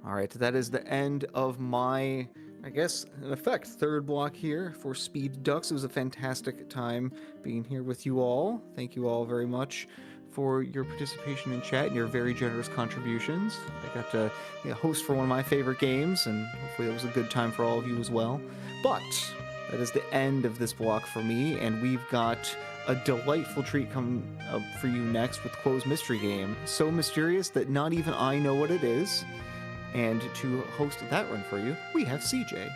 All right, that is the end of my, I guess, in effect, third block here for Speed Ducks. It was a fantastic time being here with you all. Thank you all very much for your participation in chat and your very generous contributions. I got to host for one of my favorite games, and hopefully it was a good time for all of you as well. But that is the end of this block for me, and we've got a delightful treat coming up for you next with Quo's mystery game. So mysterious that not even I know what it is. And to host that run for you, we have CJ.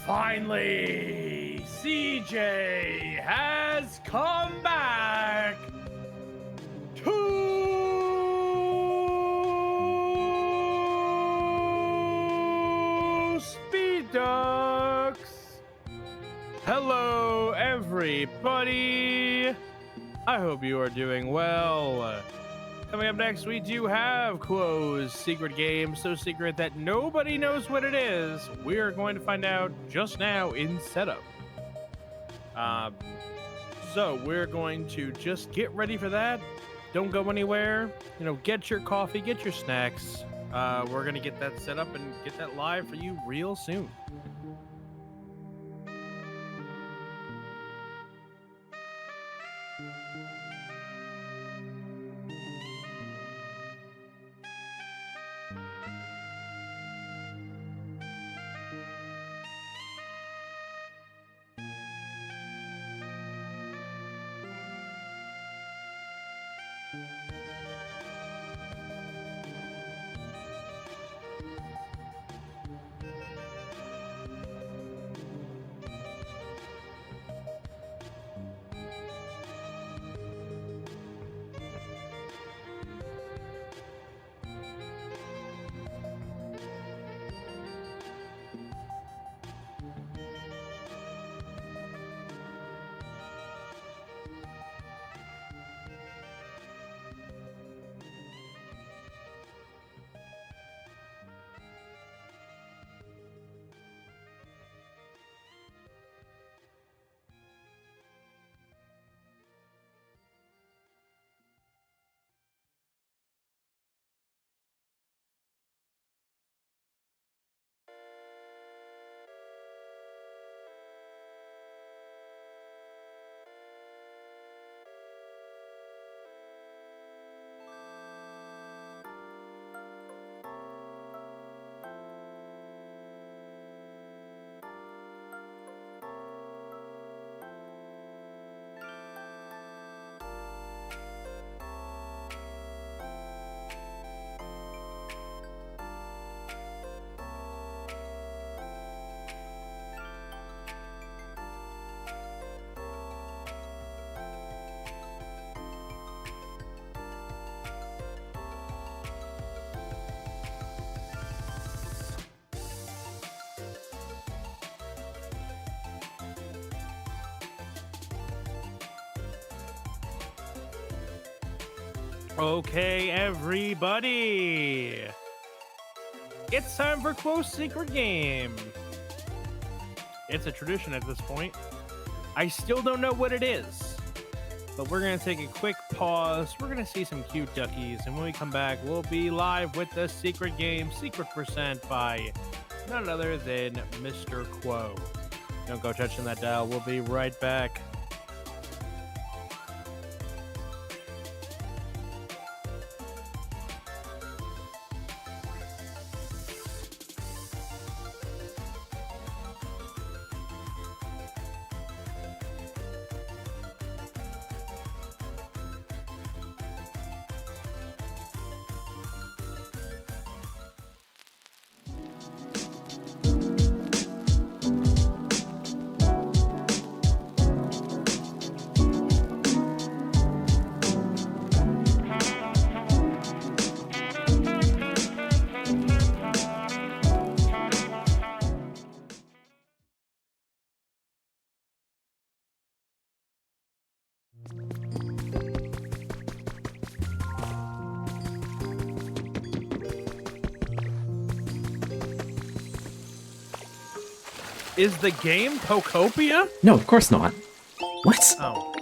Finally, CJ has come back to Speed Ducks. Hello, everybody. I hope you are doing well. Coming up next, we do have Quo's secret game, so secret that nobody knows what it is. We are going to find out just now in setup. So we're going to just get ready for that. Don't go anywhere. Get your coffee, get your snacks. We're going to get that set up and get that live for you real soon. Okay, everybody. It's time for Quo's secret game. It's a tradition at this point. I still don't know what it is, but we're going to take a quick pause. We're going to see some cute duckies, and when we come back, we'll be live with the secret game, Secret Percent, by none other than Mr. Quo. Don't go touching that dial. We'll be right back. Is the game Pokopia? No, of course not. What? Oh.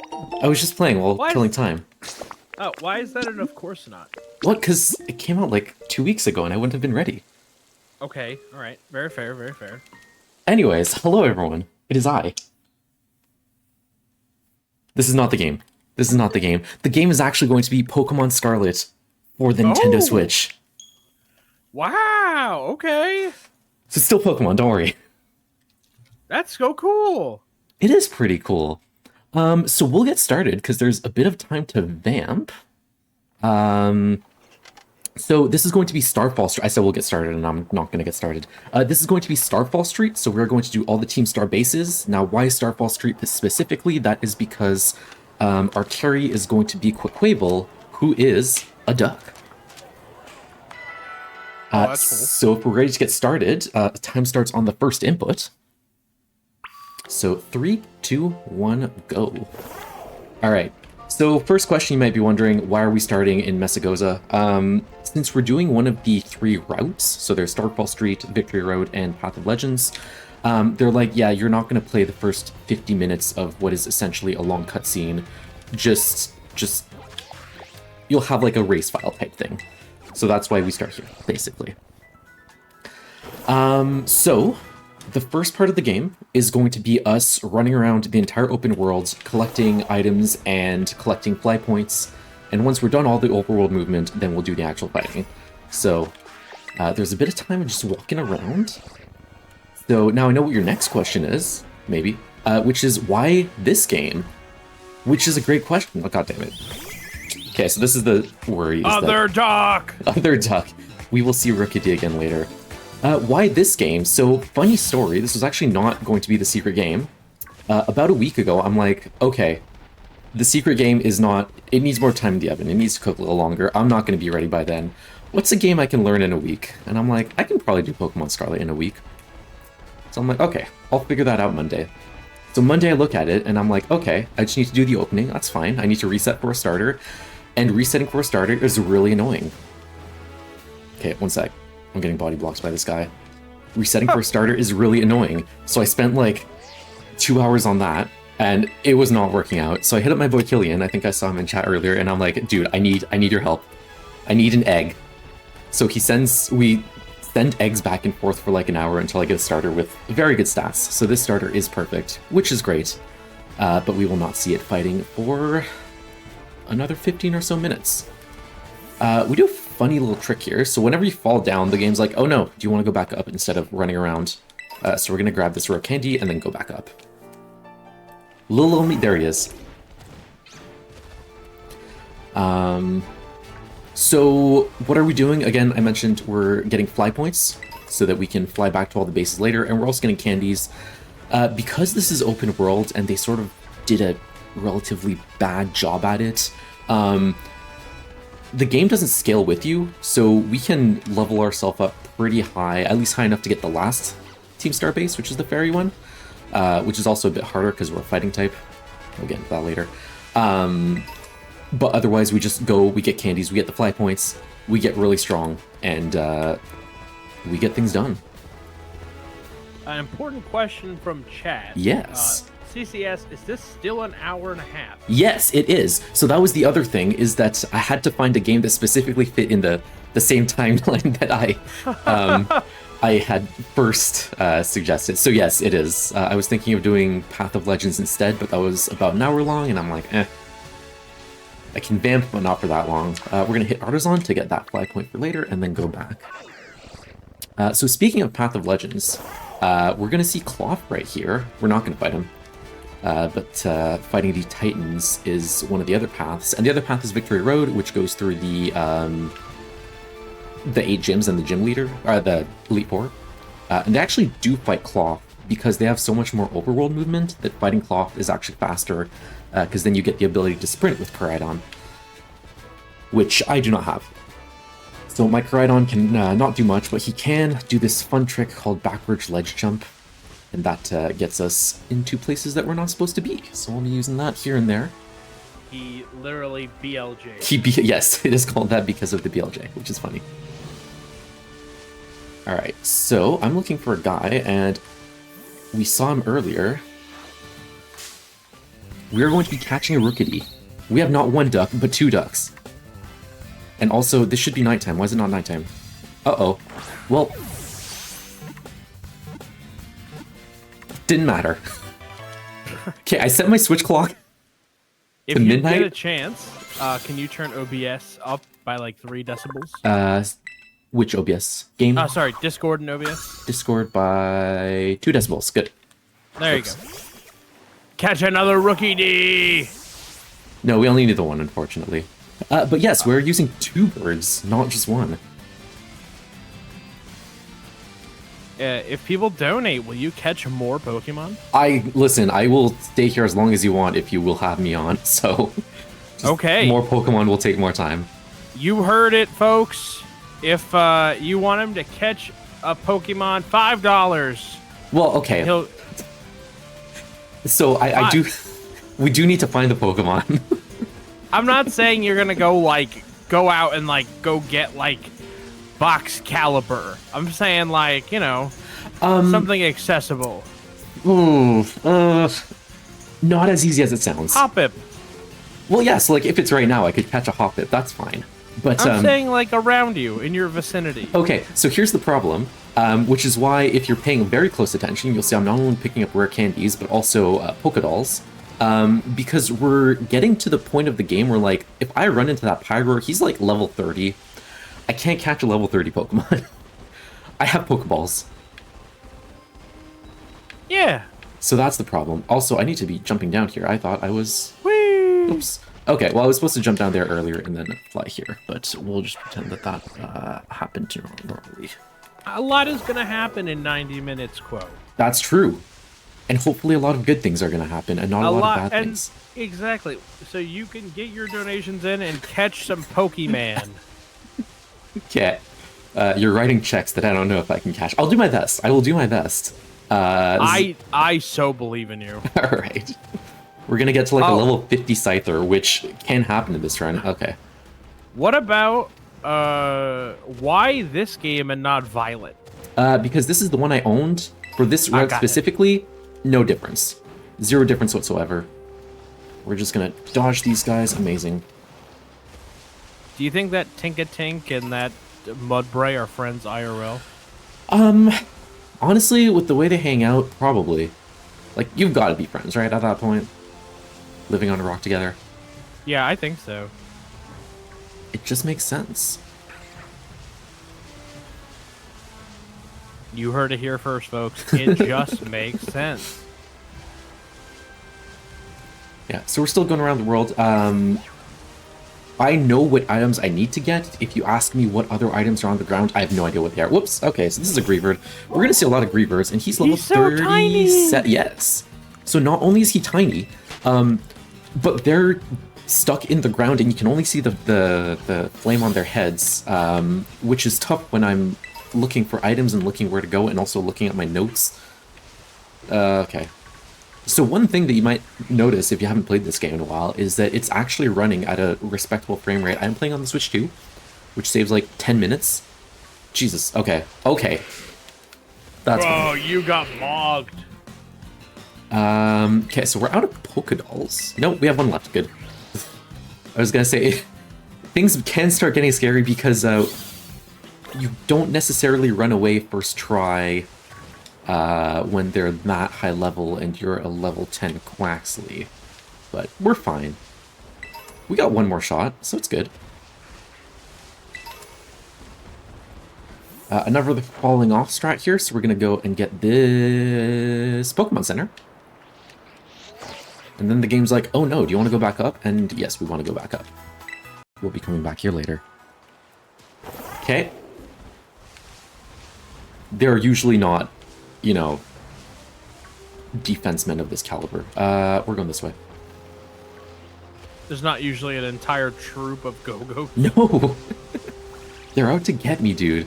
I was just playing while What? killing time. Oh, why is that an of course not? What? Because it came out like 2 weeks ago and I wouldn't have been ready. Okay, all right. Very fair, very fair. Anyways, hello everyone. It is I. This is not the game. This is not the game. The game is actually going to be Pokemon Scarlet for the Nintendo Oh! Switch. Wow, okay. So it's still Pokemon, don't worry. That's so cool. It is pretty cool. So we'll get started because there's a bit of time to vamp. So this is going to be Starfall Street. I said we'll get started, and I'm not going to get started. This is going to be Starfall Street, so we're going to do all the Team Star bases. Now, why Starfall Street specifically? That is because our carry is going to be Quaquaval, who is a duck. That's cool. So if we're ready to get started, time starts on the first input. So 3, 2, 1, go. All right. So first question, you might be wondering, why are we starting in Messagoza? Since we're doing one of the 3 routes, so there's Starfall Street, Victory Road, and Path of Legends, they're like, yeah, you're not going to play the first 50 minutes of what is essentially a long cutscene. Just you'll have like a race file type thing. So that's why we start here, basically. So the first part of the game is going to be us running around the entire open world, collecting items and collecting fly points. And once we're done all the overworld movement, then we'll do the actual fighting. So there's a bit of time just walking around. So now I know what your next question is, maybe, which is why this game? Which is a great question. Oh, God damn it. Okay, so this is the worry. Other duck! Other duck. We will see Rookity again later. Why this game? So, funny story, this was actually not going to be the secret game. About a week ago, I'm like, okay, the secret game is not, it needs more time in the oven, it needs to cook a little longer, I'm not going to be ready by then. What's a game I can learn in a week? And I'm like, I can probably do Pokemon Scarlet in a week. So I'm like, okay, I'll figure that out Monday. So Monday I look at it, and I'm like, okay, I just need to do the opening, that's fine, I need to reset for a starter, and resetting for a starter is really annoying. Okay, one sec. I'm getting body blocks by this guy. Resetting for a starter is really annoying. So I spent like 2 hours on that, and it was not working out. So I hit up my boy Killian. I think I saw him in chat earlier, and I'm like, dude, I need your help. I need an egg. So we send eggs back and forth for like an hour until I get a starter with very good stats. So this starter is perfect, which is great. But we will not see it fighting for another 15 or so minutes. We do a funny little trick here. So whenever you fall down, the game's like, oh no, do you want to go back up instead of running around? So we're going to grab this rare candy and then go back up. Little only, there he is. So what are we doing? Again, I mentioned we're getting fly points so that we can fly back to all the bases later, and we're also getting candies. Because this is open world and they sort of did a relatively bad job at it, the game doesn't scale with you, so we can level ourselves up pretty high, at least high enough to get the last Team Star base, which is the fairy one, which is also a bit harder because we're a fighting type. We'll get into that later. But otherwise, we just go, we get candies, we get the fly points, we get really strong, and we get things done. An important question from chat. Yes. CCS, is this still an hour and a half? Yes, it is. So that was the other thing, is that I had to find a game that specifically fit in the same timeline that I had first suggested. So yes, it is. I was thinking of doing Path of Legends instead, but that was about an hour long, and I'm like, I can vamp, but not for that long. We're going to hit Artisan to get that fly point for later, and then go back. So speaking of Path of Legends, we're going to see Cloth right here. We're not going to fight him. But fighting the Titans is one of the other paths, and the other path is Victory Road, which goes through the 8 gyms and the gym leader, or the Elite Four. And they actually do fight Cloth because they have so much more overworld movement that fighting Cloth is actually faster, because then you get the ability to sprint with Koraidon, which I do not have. So my Koraidon can not do much, but he can do this fun trick called backwards ledge jump. And that gets us into places that we're not supposed to be. So I'll be using that here and there. He literally BLJ. Yes, it is called that because of the BLJ, which is funny. Alright, so I'm looking for a guy, and we saw him earlier. We're going to be catching a Rookity. We have not one duck, but 2 ducks. And also, this should be nighttime. Why is it not nighttime? Uh-oh. Well... Didn't matter. Okay, I set my switch clock If to you midnight. get a chance, can you turn OBS up by like 3 decibels? Which OBS? Game? Oh, sorry, Discord and OBS. Discord by 2 decibels. Good. There you go. Catch another rookie D! No, we only need the one, unfortunately. But yes, we're using 2 birds, not just 1. If people donate, will you catch more Pokemon? Listen, I will stay here as long as you want if you will have me on, so... Okay. More Pokemon will take more time. You heard it, folks. If you want him to catch a Pokemon, $5. Well, okay. He'll... So I do... We do need to find the Pokemon. I'm not saying you're gonna go out and go get Box Caliber. I'm saying something accessible. Not as easy as it sounds. Hoppip. Well, yes, if it's right now, I could catch a Hoppip. That's fine. But I'm saying around you, in your vicinity. Okay, so here's the problem, which is why if you're paying very close attention, you'll see I'm not only picking up rare candies, but also Pokedolls. Because we're getting to the point of the game where, if I run into that Pyroar, he's, level 30. I can't catch a level 30 Pokemon. I have Pokeballs. Yeah. So that's the problem. Also, I need to be jumping down here. I thought I was... Whee! Oops. Okay, well, I was supposed to jump down there earlier and then fly here, but we'll just pretend that happened normally. A lot is gonna happen in 90 minutes, quote. That's true. And hopefully a lot of good things are going to happen and not a lot of bad things. Exactly. So you can get your donations in and catch some Pokemon. Okay. You're writing checks that I don't know if I can cash. I'll do my best. I will do my best. I so believe in you. All right. We're going to get to a level 50 Scyther, which can happen in this run. Okay. What about why this game and not Violet? Because this is the one I owned. For this route specifically, no difference. 0 difference whatsoever. We're just going to dodge these guys. Amazing. Do you think that Tinkatink and that Mudbray are friends IRL? Honestly, with the way they hang out, probably. You've got to be friends, right, at that point? Living on a rock together. Yeah, I think so. It just makes sense. You heard it here first, folks. It just makes sense. Yeah, so we're still going around the world. I know what items I need to get. If you ask me what other items are on the ground, I have no idea what they are. Whoops. Okay, so this is a Greavard. We're going to see a lot of Greavards, and he's level 30. Tiny. Yes. So not only is he tiny, but they're stuck in the ground, and you can only see the flame on their heads, which is tough when I'm looking for items and looking where to go, and also looking at my notes. Okay. So one thing that you might notice if you haven't played this game in a while is that it's actually running at a respectable frame rate. I'm playing on the Switch 2, which saves 10 minutes. Jesus. Okay. Okay. That's Bro, you got mogged. Okay, so we're out of Pokedolls. No, we have 1 left. Good. I was gonna say, things can start getting scary because you don't necessarily run away first try when they're that high level and you're a level 10 Quaxley. But we're fine. We got 1 more shot, so it's good. Another falling off strat here, so we're going to go and get this Pokemon Center. And then the game's like, oh no, do you want to go back up? And yes, we want to go back up. We'll be coming back here later. Okay. They're usually not, you know, defensemen of this caliber. We're going this way. There's not usually an entire troop of go-go. No! They're out to get me, dude.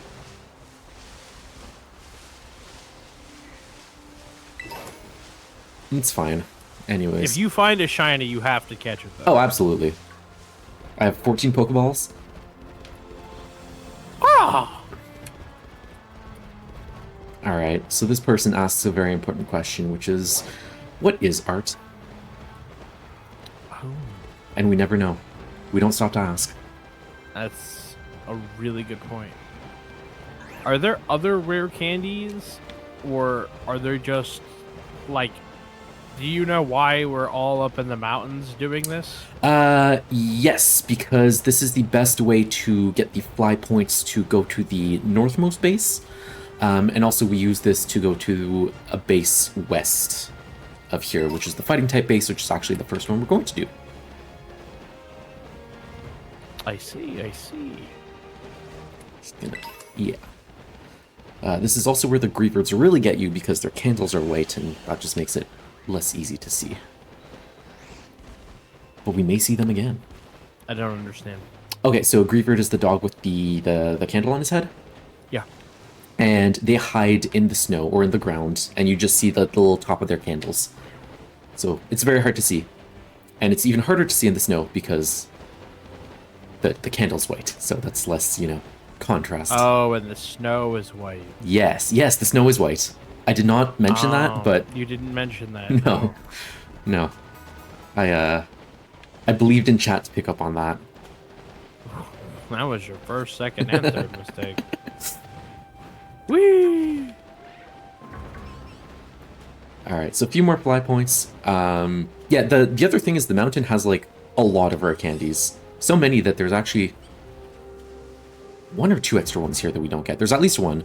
It's fine. Anyways. If you find a shiny, you have to catch it, though. Oh, absolutely. I have 14 Pokeballs. Ah! Alright, so this person asks a very important question, which is, what is art? Oh. And we never know. We don't stop to ask. That's a really good point. Are there other rare candies, or are there just like? Do you know why we're all up in the mountains doing this? Yes, because this is the best way to get the fly points to go to the northmost base. And also we use this to go to a base west of here, which is the fighting type base, which is actually the first one we're going to do. I see, I see. Yeah. This is also where the Grievards really get you because their candles are white, and that just makes it less easy to see. But we may see them again. I don't understand. Okay, so Grievard is the dog with the candle on his head? Yeah. And they hide in the snow or in the ground, and you just see the little top of their candles. So it's very hard to see. And it's even harder to see in the snow because the candle's white, so that's less, you know, contrast. Oh, and the snow is white. Yes, the snow is white. I did not mention that, but... You didn't mention that. No. I believed in chat to pick up on that. That was your first, second, and third mistake. Whee! Alright, so a few more fly points. Yeah, the other thing is the mountain has, like, a lot of rare candies. So many that there's actually 1 or 2 extra ones here that we don't get. There's at least one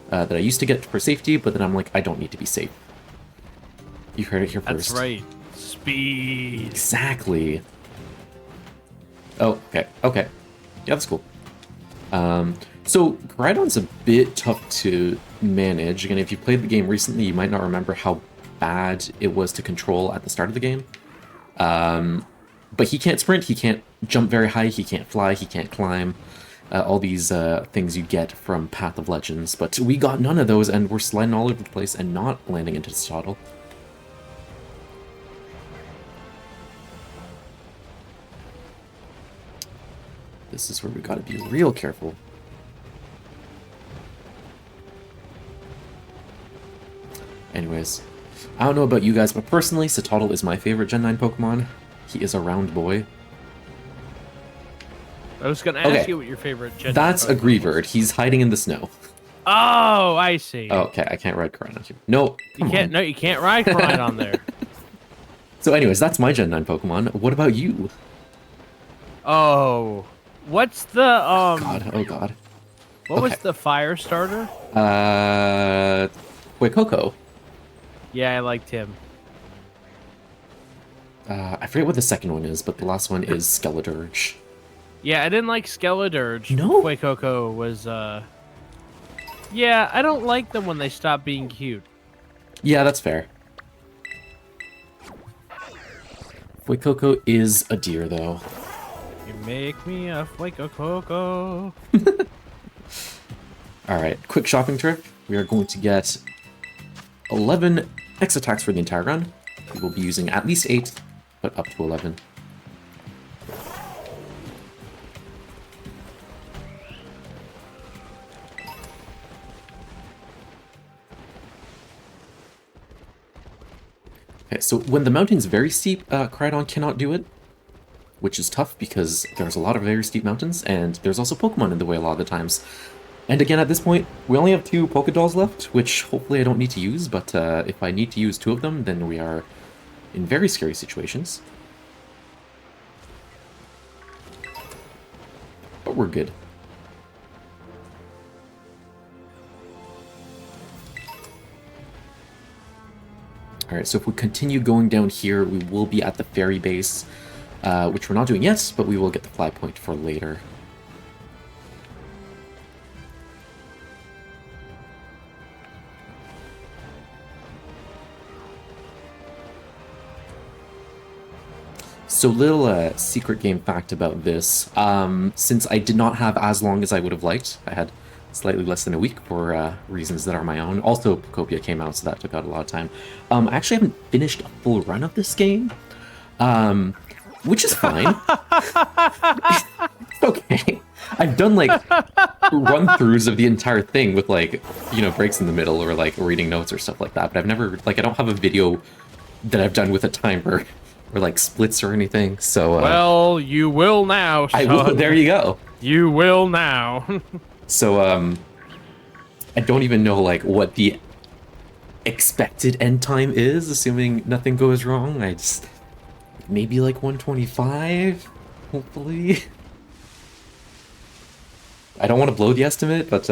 that I used to get for safety, but then I'm like, I don't need to be safe. You heard it here first. That's right. Speed. Exactly. Oh, okay. Yeah, that's cool. So, Groudon's a bit tough to manage. Again, if you played the game recently, you might not remember how bad it was to control at the start of the game. But he can't sprint, he can't jump very high, he can't fly, he can't climb. All these things you get from Path of Legends. But we got none of those, and we're sliding all over the place and not landing into the Toddle. This is where we gotta be real careful. Anyways, I don't know about you guys, but personally, Toddle is my favorite Gen 9 Pokemon. He is a round boy. I was gonna ask you what your favorite Gen 9 That's a Pokemon Grievard. He's hiding in the snow. Oh, I see. Oh, okay, I can't ride Koraidon here. No, you can't. No, you can't ride Koraidon on there. So anyways, that's my Gen 9 Pokemon. What about you? Oh, what's the Oh god. What was the fire starter? Coco. Yeah, I liked him. I forget what the second one is, but the last one is Skeledirge. Yeah, I didn't like Skeledirge. No? Coco was yeah, I don't like them when they stop being cute. Yeah, that's fair. Coco is a deer, though. You make me a Coco. Alright, quick shopping trip. We are going to get 11 X attacks for the entire run. We will be using at least 8, but up to 11. Okay, so when the mountain's very steep, Koraidon cannot do it, which is tough because there's a lot of very steep mountains, and there's also Pokemon in the way a lot of the times. And again, at this point, we only have 2 Pokedolls left, which hopefully I don't need to use, but if I need to use 2 of them, then we are in very scary situations. But we're good. Alright, so if we continue going down here, we will be at the ferry base, which we're not doing yet, but we will get the fly point for later. So little secret game fact about this, since I did not have as long as I would have liked, I had slightly less than a week for reasons that are my own. Also, Pocopia came out, so that took out a lot of time. I actually haven't finished a full run of this game, which is fine. Okay. I've done, like, run-throughs of the entire thing with, like, you know, breaks in the middle or, like, reading notes or stuff like that, but I've never, like, I don't have a video that I've done with a timer or like splits or anything. So well, you will now, son. I will. There you go. You will now. So I don't even know like what the expected end time is, assuming nothing goes wrong. I just maybe like 125, hopefully. I don't want to blow the estimate, but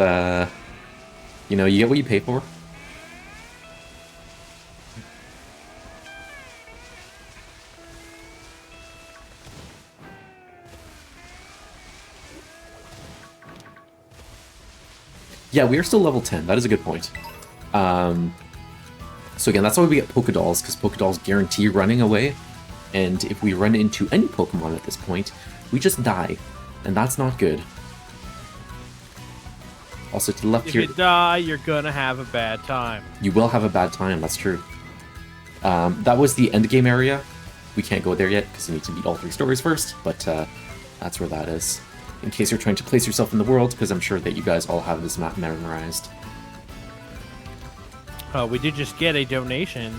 you know, you get what you pay for. Yeah, we are still level 10. That is a good point. So again, that's why we get Pokedolls, because Pokedolls guarantee running away. And if we run into any Pokemon at this point, we just die. And that's not good. Also, to the left here... If you die, you're gonna have a bad time. You will have a bad time, that's true. That was the endgame area. We can't go there yet, because you need to beat all 3 stories first, but that's where that is. In case you're trying to place yourself in the world, because I'm sure that you guys all have this map memorized. We did just get a donation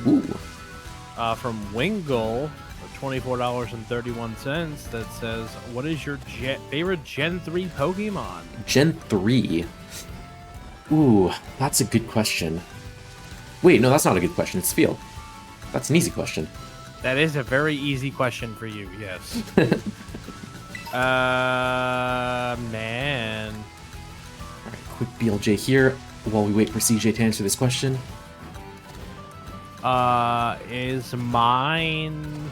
from Wingle for $24.31 that says, what is your favorite Gen 3 Pokemon? Gen 3? Ooh, that's a good question. Wait, no, that's not a good question. It's Field. That's an easy question. That is a very easy question for you, yes. Man. Alright, quick BLJ here while we wait for CJ to answer this question. Is mine...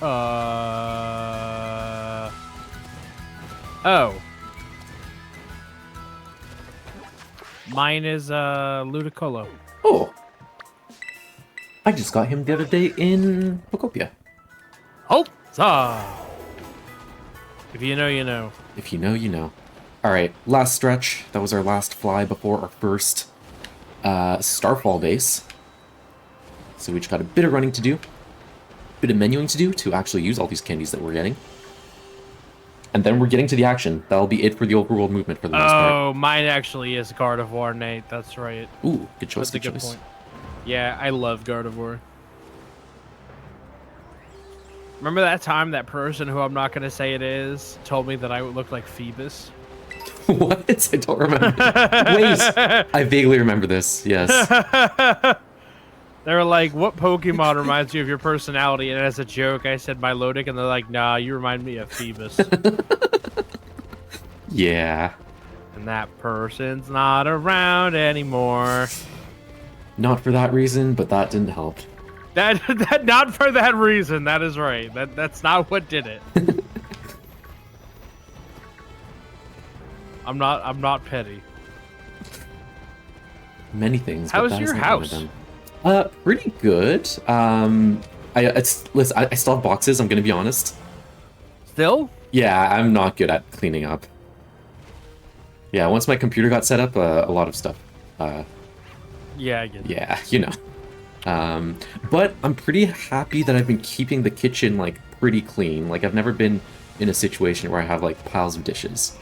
Oh. Mine is, Ludicolo. Oh! I just got him the other day in Pokopia. Hope-za! If you know, you know. If you know, you know. Alright, last stretch. That was our last fly before our first Starfall base. So we just got a bit of running to do. A bit of menuing to do to actually use all these candies that we're getting. And then we're getting to the action. That'll be it for the overworld movement for the most part. Oh, mine actually is Gardevoir, Nate. That's right. Ooh, good choice, That's a good choice. point. Yeah, I love Gardevoir. Remember that time that person who I'm not going to say it is told me that I would look like Phoebus? What? I don't remember. Wait, I vaguely remember this, yes. They were like, what Pokemon reminds you of your personality? And as a joke, I said Milotic, and they're like, nah, you remind me of Phoebus. Yeah. And that person's not around anymore. Not for that reason, but that didn't help. That not for that reason. That is right. That's not what did it. I'm not petty. Many things. How's but that your isn't one of house? them. Pretty good. Listen, I still have boxes. I'm gonna be honest. Still? Yeah, I'm not good at cleaning up. Yeah, once my computer got set up, a lot of stuff. Yeah, I get it. Yeah, you know. But I'm pretty happy that I've been keeping the kitchen like pretty clean. Like I've never been in a situation where I have like piles of dishes.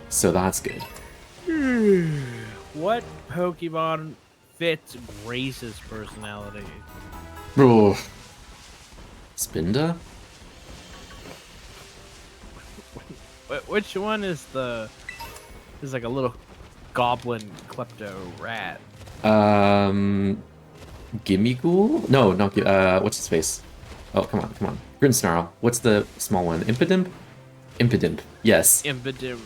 So that's good. What Pokemon fits Grace's personality? Oh. Spinda? Which one is like a little goblin klepto rat? Gimmighoul? No, not what's his face? Oh, come on. Grinsnarl. What's the small one? Impidimp? Impidimp. Yes. Impidim.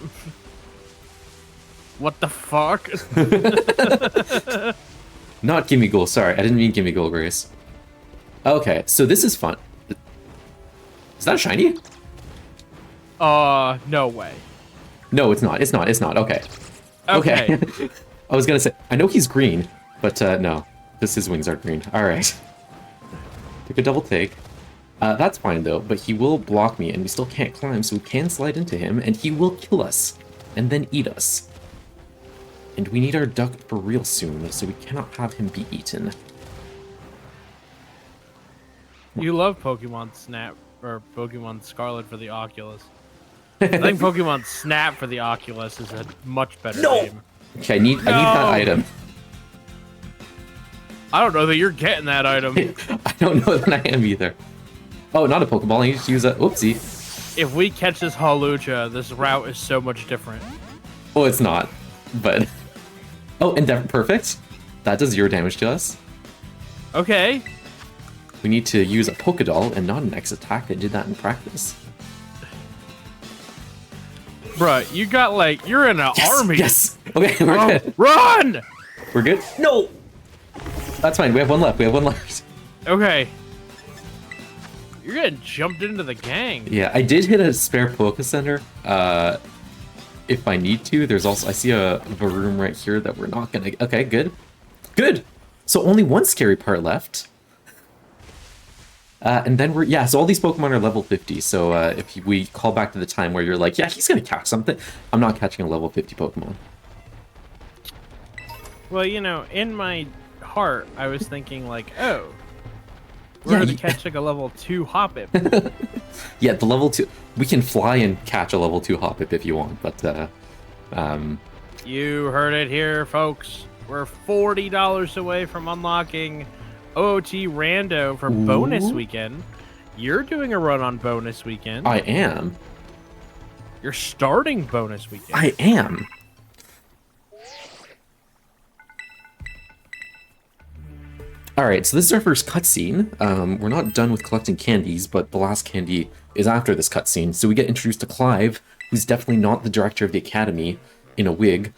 What the fuck? Not Gimmighoul, sorry. I didn't mean Gimmighoul, Grace. Okay, so this is fun. Is that a shiny? No way. No, it's not. It's not. Okay. Okay. I was gonna say, I know he's green, but no. His wings are green. Alright. Took a double take. That's fine though, but he will block me and we still can't climb, so we can slide into him and he will kill us and then eat us. And we need our duck for real soon, so we cannot have him be eaten. You love Pokemon Snap or Pokemon Scarlet for the Oculus. I think Pokemon Snap for the Oculus is a much better game. Okay, I need that item. I don't know that you're getting that item. I don't know that I am either. Oh, not a Pokeball. I need to use a... Oopsie. If we catch this Hawlucha, this route is so much different. Well, it's not, but... Oh, and perfect. That does 0 damage to us. Okay. We need to use a Pokédoll and not an X attack. I did that in practice. Bruh, you got like... You're in an army. Yes! Okay, we're good. Run! We're good? No! That's fine. We have one left. We have one left. Okay. You're getting jumped into the gang. Yeah, I did hit a spare Poké Center. If I need to. There's also... I see a room right here that we're not gonna... Okay, good. Good! So only one scary part left. And then we're... Yeah, so all these Pokemon are level 50. So if we call back to the time where you're like, yeah, he's gonna catch something. I'm not catching a level 50 Pokemon. Well, you know, in my heart, I was thinking like, oh, we're gonna catch like a level 2 Hoppip. Yeah, the level 2... We can fly and catch a level 2 Hoppip if you want, but... You heard it here, folks. We're $40 away from unlocking OOT Rando for bonus weekend. You're doing a run on bonus weekend. I am. You're starting bonus weekend. I am. Alright, so this is our first cutscene. We're not done with collecting candies, but the last candy is after this cutscene. So we get introduced to Clive, who's definitely not the director of the academy, in a wig.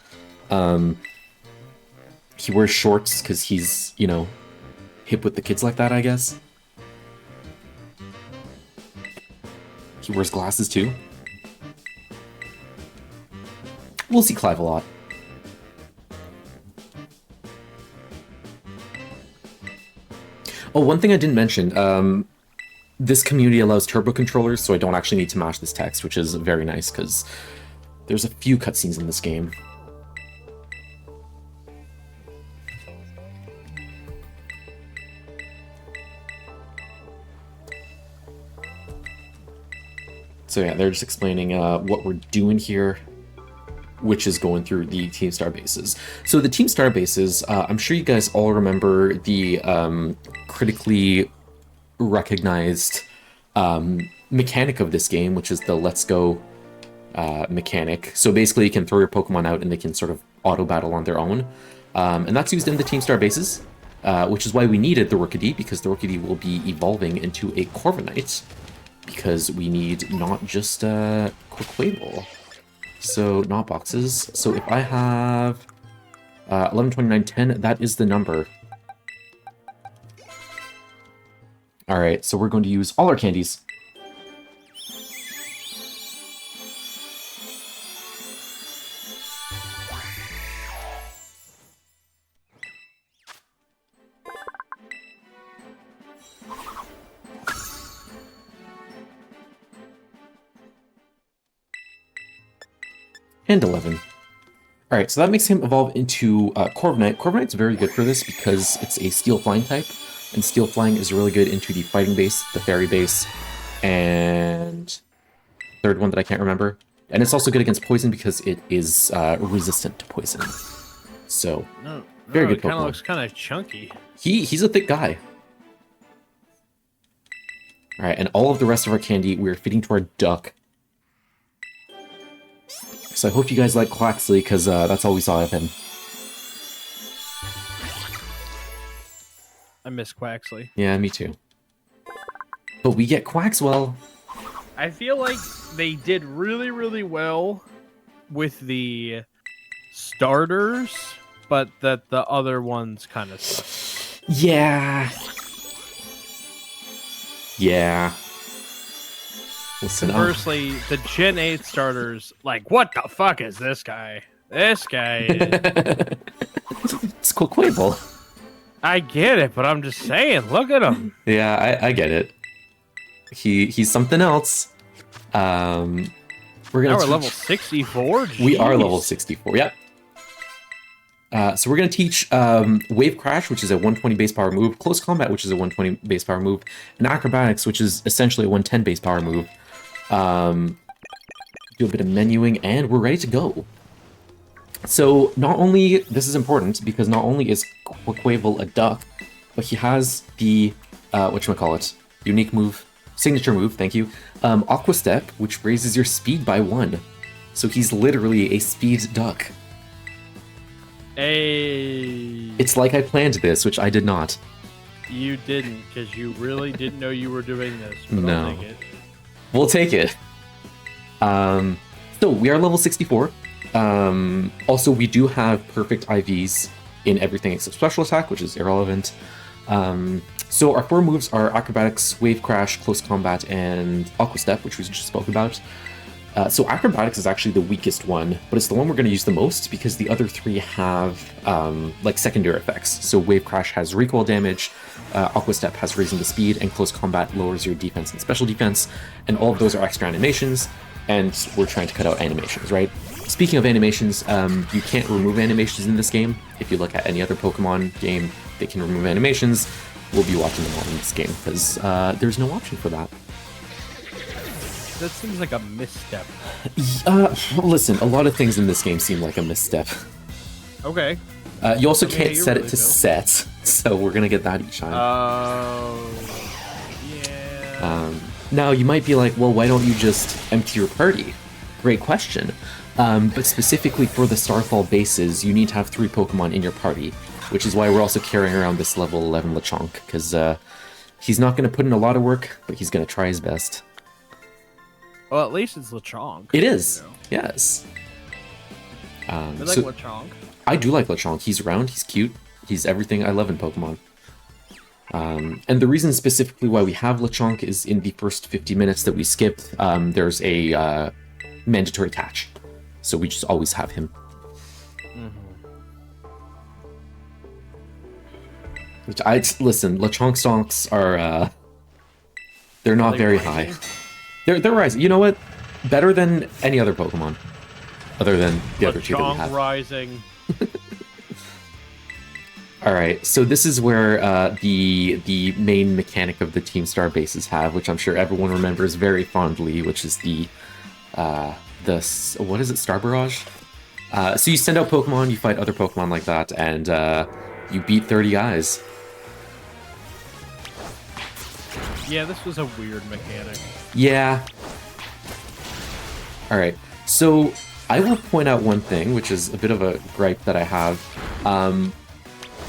He wears shorts because he's, you know, hip with the kids like that, I guess. He wears glasses too. We'll see Clive a lot. Oh, one thing I didn't mention, this community allows turbo controllers, so I don't actually need to mash this text, which is very nice, because there's a few cutscenes in this game. So yeah, they're just explaining what we're doing here, which is going through the Team Star bases. So the Team Star bases, I'm sure you guys all remember the critically recognized mechanic of this game, which is the Let's Go mechanic. So basically you can throw your Pokemon out and they can sort of auto-battle on their own. And that's used in the Team Star bases, which is why we needed the Rookidee, because the Rookidee will be evolving into a Corviknight, because we need not just Quaquaval. So, not boxes. So if I have 11, 29, 10, that is the number. Alright, so we're going to use all our candies. And 11. Alright, so that makes him evolve into Corviknight. Corviknight's very good for this because it's a Steel Flying type, and Steel Flying is really good into the Fighting base, the Fairy base, and third one that I can't remember. And it's also good against Poison because it is resistant to Poison. So, very good Pokemon. It kind of looks kind of chunky. He's a thick guy. Alright, and all of the rest of our candy, we're feeding to our duck. So I hope you guys like Quaxley, because that's all we saw of him. I miss Quaxley. Yeah, me too. But we get Quaxwell. I feel like they did really, really well with the starters, but that the other ones kind of suck. Yeah. Yeah. Listen, conversely, the Gen 8 starters, like, what the fuck is this guy? This guy is... It's Quaquaval. I get it, but I'm just saying, look at him. Yeah, I get it. He's something else. We're level 64? Jeez. We are level 64, yep. So we're going to teach Wave Crash, which is a 120 base power move, Close Combat, which is a 120 base power move, and Acrobatics, which is essentially a 110 base power move. Do a bit of menuing, and we're ready to go. So not only, this is important because not only is Quavel a duck, but he has the, whatchamacallit, unique move, signature move, thank you, Aqua Step, which raises your speed by 1. So he's literally a speed duck. Hey. It's like I planned this, which I did not. You didn't, because you really didn't know you were doing this. But No. I'll take it. We'll take it. So we are level 64. Also, we do have perfect IVs in everything except special attack, which is irrelevant. So our 4 moves are Acrobatics, Wave Crash, Close Combat, and Aqua Step, which we just spoke about. So Acrobatics is actually the weakest one, but it's the one we're going to use the most because the other 3 have like secondary effects. So Wave Crash has recoil damage, Aqua Step has raising the speed, and Close Combat lowers your defense and special defense, and all of those are extra animations, and we're trying to cut out animations, right? Speaking of animations, you can't remove animations in this game. If you look at any other Pokemon game, they can remove animations. We'll be watching them all in this game because there's no option for that. That seems like a misstep. Listen, a lot of things in this game seem like a misstep. Okay. You also Okay, can't you're set really it to Bill. set, so we're gonna get that each time. Oh. Yeah. Now, you might be like, well, why don't you just empty your party? Great question. But specifically for the Starfall bases, you need to have 3 Pokemon in your party, which is why we're also carrying around this level 11 Lechonk, because he's not going to put in a lot of work, but he's going to try his best. Well, at least it's Lechonk. It is, you know. yes. I like So Lechonk. I do like Lechonk. He's round, he's cute, he's everything I love in Pokemon. And the reason specifically why we have Lechonk is in the first 50 minutes that we skipped, there's a mandatory catch. So we just always have him. Which listen, Lechonk stonks are, they're not very high. They're rising. You know what? Better than any other Pokemon. Other than the other 2 that we Lechonk have. rising. Alright, so this is where the main mechanic of the Team Star bases have, which I'm sure everyone remembers very fondly, which is the what is it, Star Barrage? So you send out Pokemon, you fight other Pokemon like that, and you beat 30 guys. Yeah, this was a weird mechanic. Yeah. Alright, so I will point out one thing, which is a bit of a gripe that I have.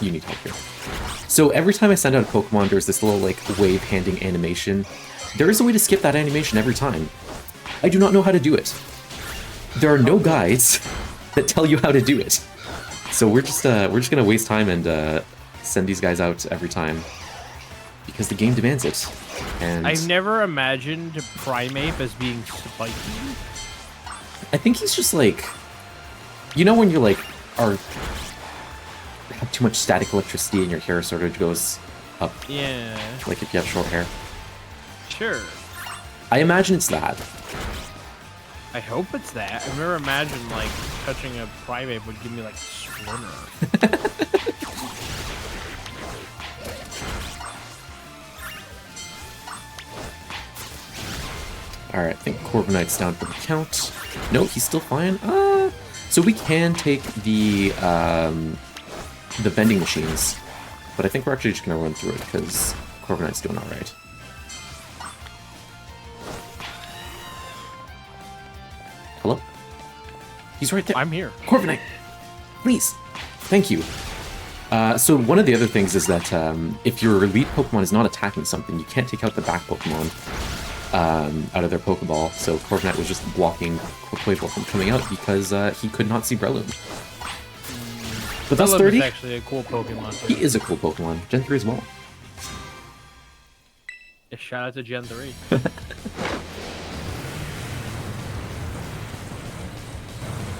You need help here. So every time I send out a Pokemon, there's this little, like, wave-handing animation. There is a way to skip that animation every time. I do not know how to do it. There are no guides that tell you how to do it. So we're just gonna waste time and send these guys out every time because the game demands it. And I've never imagined Primeape as being spiky. I think he's just like, you know, when you're like have too much static electricity and your hair sort of goes up. Yeah. Like if you have short hair. Sure. I imagine it's that. I hope it's that. I've never imagined, like, touching a Primeape would give me, like, Swimmer. Alright, I think Corviknight's down for the count. No, he's still fine. So we can take the vending machines, but I think we're actually just gonna run through it because Corviknight's doing alright. Hello? He's right there. I'm here. Corviknight! Please! Thank you. So one of the other things is that if your elite Pokemon is not attacking something, you can't take out the back Pokemon out of their Pokeball. So Corviknight was just blocking Quavel from coming out because he could not see Breloom. But that's Breloom 30. is actually a cool Pokemon. Too. He is a cool Pokemon. Gen 3 as well. Yeah, shout out to Gen 3.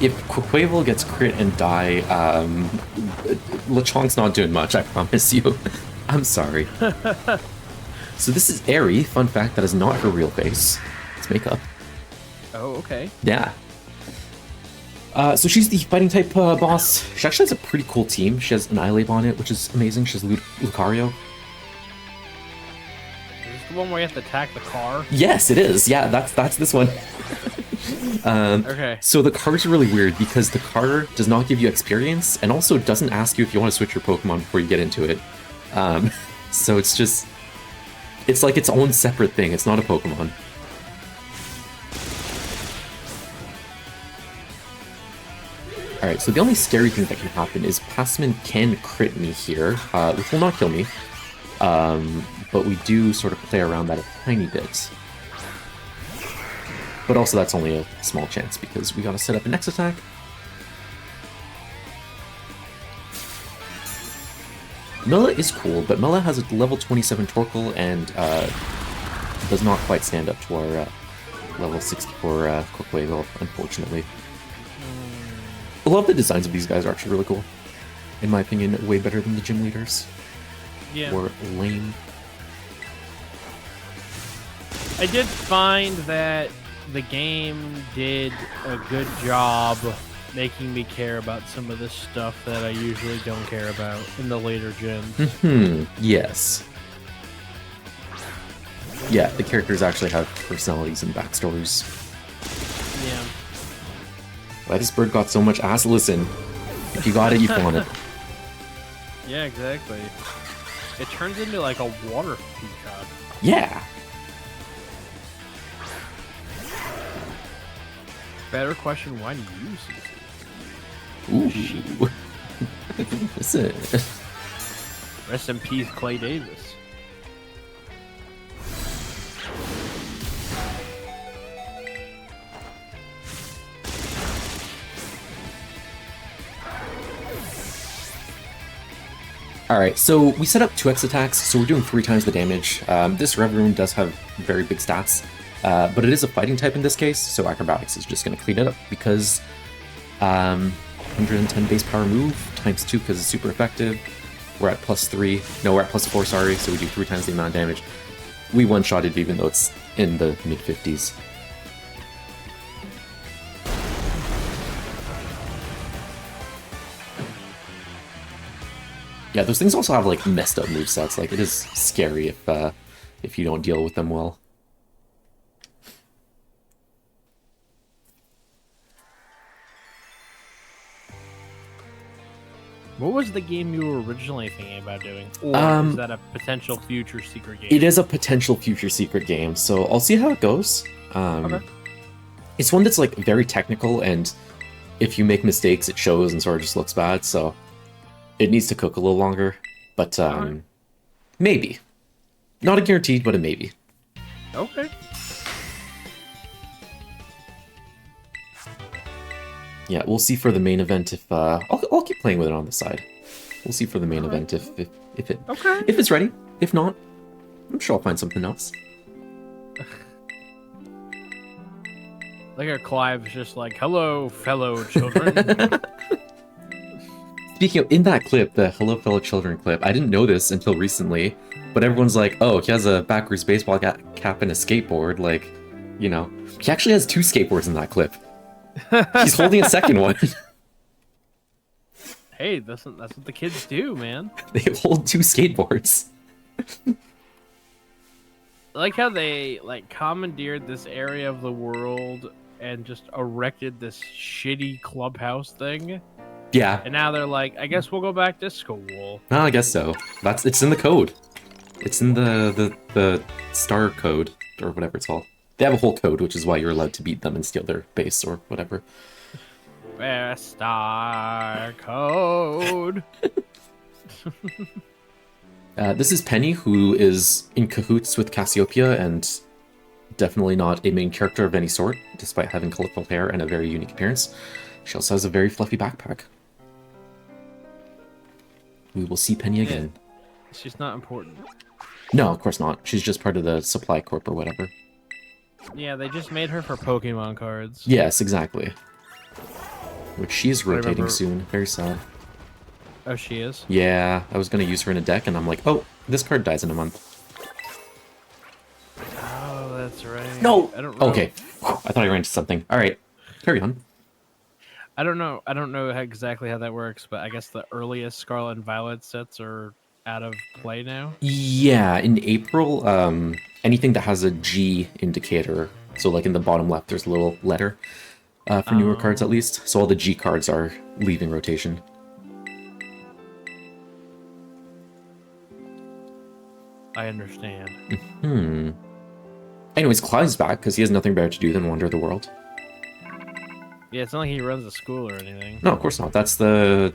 If Quavel gets crit and die, Lechonk's not doing much, I promise you. I'm sorry. So this is Aerie, fun fact, that is not her real face. It's makeup. Oh, okay. Yeah. So she's the fighting type boss. She actually has a pretty cool team. She has Annihilate on it, which is amazing. She has Lucario. Is this the one where you have to attack the car? Yes, it is. Yeah, that's this one. Okay. So the car's really weird because the car does not give you experience and also doesn't ask you if you want to switch your Pokemon before you get into it. So it's like its own separate thing. It's not a Pokemon. Alright, so the only scary thing that can happen is Passman can crit me here, which will not kill me. But we do sort of play around that a tiny bit. But also that's only a small chance because we gotta set up a next attack. Mela is cool, but Mela has a level 27 Torkoal and does not quite stand up to our level 64 Quaquaval, unfortunately. I love the designs of these guys, are actually really cool. In my opinion, way better than the gym leaders. Yeah. Or lame. I did find that the game did a good job making me care about some of the stuff that I usually don't care about in the later gyms. Yes. Yeah, the characters actually have personalities and backstories. Yeah. Why this bird got so much ass? Listen, if you got it, you want it. Yeah, exactly. It turns into like a water peacock. Yeah. Better question, why do you use CC? Ooh. Listen. Rest in peace, Clay Davis. Alright, so we set up 2x attacks, so we're doing 3 times the damage. This Reverie does have very big stats, but it is a fighting type in this case, so Acrobatics is just going to clean it up because 110 base power move times 2 because it's super effective. We're at +3. No, we're at +4, sorry, so we do 3 times the amount of damage. We one-shotted even though it's in the mid-50s. Yeah, those things also have like messed up movesets. Like it is scary if you don't deal with them well. What was the game you were originally thinking about doing? Or is that a potential future secret game? It is a potential future secret game, so I'll see how it goes. Okay. It's one that's like very technical, and if you make mistakes, it shows and sort of just looks bad. So it needs to cook a little longer, but maybe. Not a guaranteed, but a maybe. Okay. Yeah, we'll see for the main event if I'll keep playing with it on the side. We'll see for the main event if it's ready. If not, I'm sure I'll find something else. Like our Clive's just like, hello, fellow children. Speaking of, in that clip, the Hello Fellow Children clip, I didn't know this until recently, but everyone's like, oh, he has a backwards baseball cap and a skateboard, like, you know. He actually has 2 skateboards in that clip. He's holding a second one. Hey, that's what the kids do, man. They hold 2 skateboards. I like how they like commandeered this area of the world and just erected this shitty clubhouse thing. Yeah. And now they're like, I guess we'll go back to school. Well, I guess so. It's in the code. It's in the star code, or whatever it's called. They have a whole code, which is why you're allowed to beat them and steal their base or whatever. Star code. This is Penny, who is in cahoots with Cassiopeia and definitely not a main character of any sort, despite having colorful hair and a very unique appearance. She also has a very fluffy backpack. We will see Penny again. She's not important. No, of course not. She's just part of the Supply Corp or whatever. Yeah, they just made her for Pokemon cards. Yes, exactly. Which she is rotating remember... soon. Very sad. Oh, she is? Yeah, I was going to use her in a deck, and I'm like, oh, this card dies in a month. Oh, that's right. No! I don't know. Okay. I thought I ran into something. All right. Carry on. I don't know exactly how that works, but I guess the earliest Scarlet and Violet sets are out of play now? Yeah, in April, anything that has a G indicator, so like in the bottom left, there's a little letter for newer cards at least. So all the G cards are leaving rotation. I understand. Anyways, Clive's back because he has nothing better to do than wander the world. Yeah, it's not like he runs a school or anything. No, of course not. That's the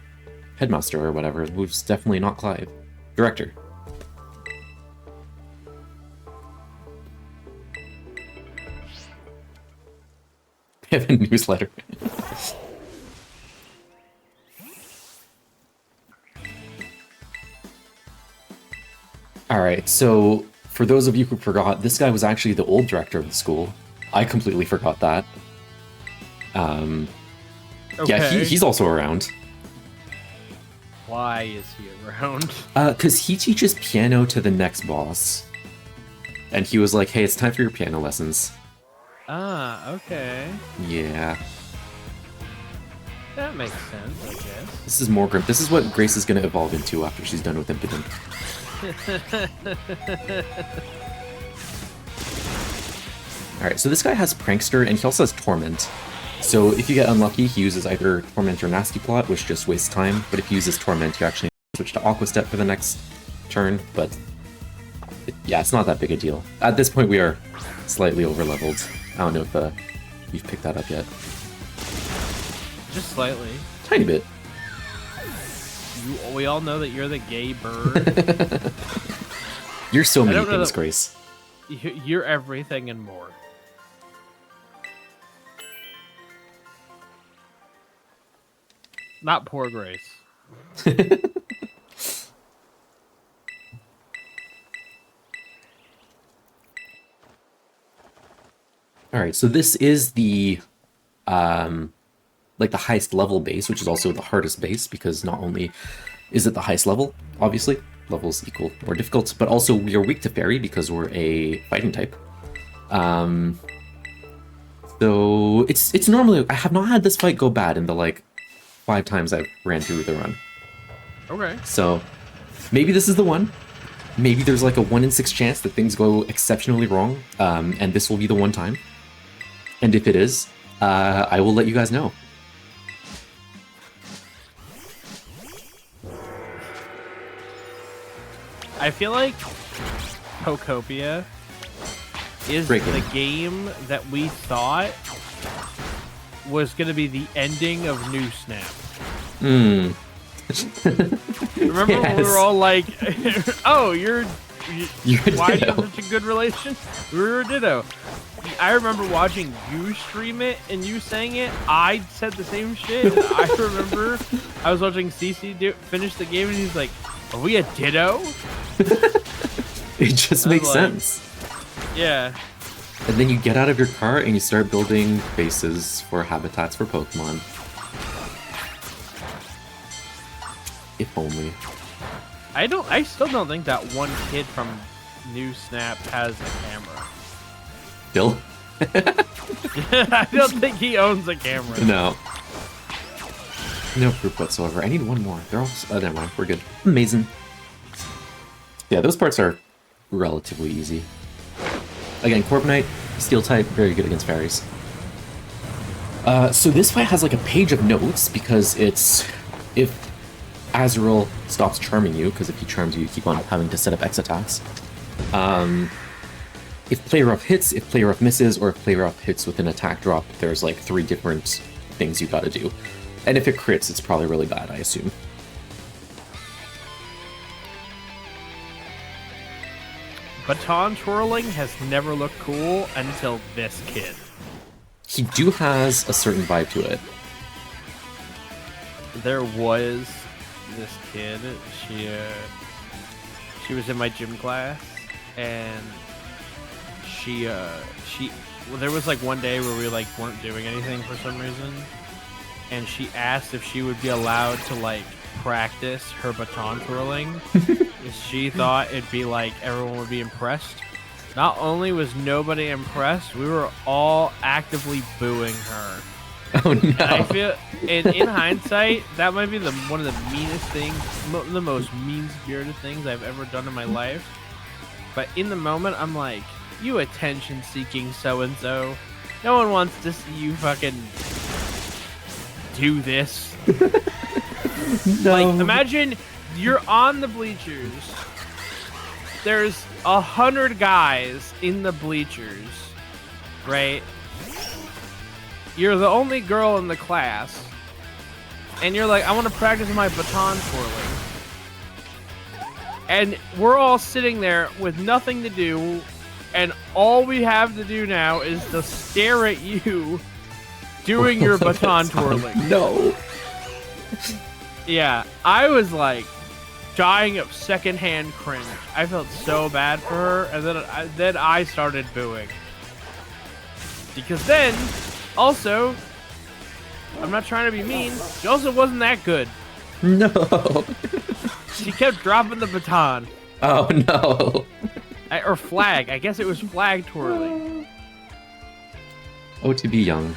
headmaster or whatever, who's definitely not Clive. Director. We have a newsletter. Alright, so for those of you who forgot, this guy was actually the old director of the school. I completely forgot that. Yeah, he's also around. Why is he around? Because he teaches piano to the next boss. And he was like, hey, it's time for your piano lessons. Ah, okay. Yeah. That makes sense, I guess. This is more grim. This is what Grace is going to evolve into after she's done with Impidimp. Alright, so this guy has Prankster, and he also has Torment. So if you get unlucky, he uses either Torment or Nasty Plot, which just wastes time, but if you use his Torment, you actually switch to Aqua Step for the next turn, but yeah, it's not that big a deal. At this point, we are slightly over-leveled. I don't know if you've picked that up yet. Just slightly. Tiny bit. We all know that you're the gay bird. You're so many things, Grace. You're everything and more. Not poor Grace. Alright, so this is the like the highest level base, which is also the hardest base, because not only is it the highest level, obviously, levels equal more difficult, but also we are weak to fairy because we're a fighting type. So it's normally, I have not had this fight go bad in the like 5 times I've ran through the run. Okay. So maybe this is the one. Maybe there's like a 1 in 6 chance that things go exceptionally wrong, and this will be the one time. And if it is, I will let you guys know. I feel like Pokopia is the game that we thought was going to be the ending of New Snap. Remember when we were all like, oh, you're why do you have such a good relation? We were a Ditto. I remember watching you stream it and you saying it. I said the same shit. I remember I was watching CC finish the game and he's like, are we a Ditto? It just makes sense. Yeah. And then you get out of your car and you start building bases for habitats for Pokemon. If only. I still don't think that one kid from New Snap has a camera. Bill? I don't think he owns a camera. No. No proof whatsoever. I need one more. They're all... Oh, never mind. We're good. Amazing. Yeah, those parts are relatively easy. Again, Corviknight, Steel type, very good against fairies. So this fight has like a page of notes because it's... If Azrael stops charming you, because if he charms you, you keep on having to set up X attacks. If play rough hits, if play rough misses, or if play rough hits with an attack drop, there's like 3 different things you gotta do. And if it crits, it's probably really bad, I assume. Baton twirling has never looked cool until this kid. He do has a certain vibe to it. There was this kid, she was in my gym class, and well, there was like one day where we like weren't doing anything for some reason, and she asked if she would be allowed to like practice her baton twirling. She thought it'd be like everyone would be impressed. Not only was nobody impressed, we were all actively booing her. Oh no. And I feel, in hindsight, that might be one of the meanest things, the most mean-spirited things I've ever done in my life. But in the moment, I'm like, you attention-seeking so-and-so. No one wants to see you fucking do this. No. Like, imagine you're on the bleachers. There's 100 guys in the bleachers, right? You're the only girl in the class, and you're like, I want to practice my baton twirling. And we're all sitting there with nothing to do, and all we have to do now is to stare at you doing your baton twirling. No. Yeah, I was like dying of secondhand cringe. I felt so bad for her, and then I started booing. Because then, also, I'm not trying to be mean, she also wasn't that good. No. She kept dropping the baton. Oh no. Or flag. I guess it was flag twirling. Oh, to be young.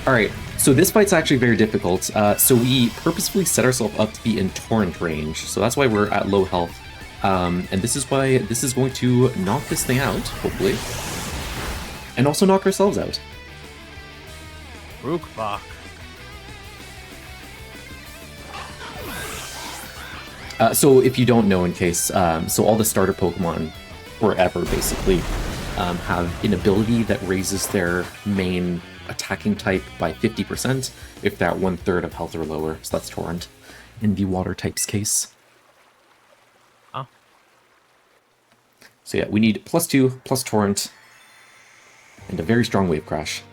Alright, so this fight's actually very difficult. So we purposefully set ourselves up to be in torrent range. So that's why we're at low health. And this is why this is going to knock this thing out, hopefully. And also knock ourselves out. Rookbach. So if you don't know, in case, so all the starter Pokemon, forever basically, have an ability that raises their main attacking type by 50% if they're at 1/3 of health or lower. So that's Torrent in the water type's case. Oh. So yeah, we need +2, plus Torrent, and a very strong Wave Crash.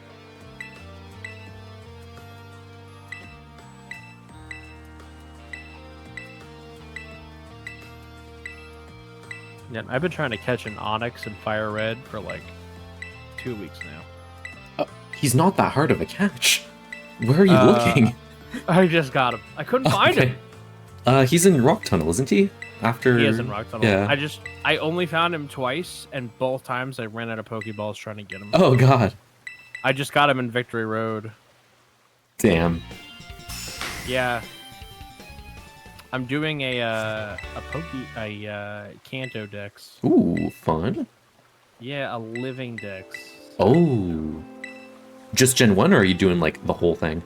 Yeah, I've been trying to catch an Onyx in Fire Red for like 2 weeks now. He's not that hard of a catch. Where are you looking? I just got him. I couldn't find him. He's in Rock Tunnel, isn't he? After He is in Rock Tunnel. Yeah. I only found him twice, and both times I ran out of Pokeballs trying to get him. Oh god. I just got him in Victory Road. Damn. Yeah. I'm doing a Kanto Dex. Ooh, fun. Yeah, a living Dex. Oh. Just Gen 1, or are you doing, like, the whole thing?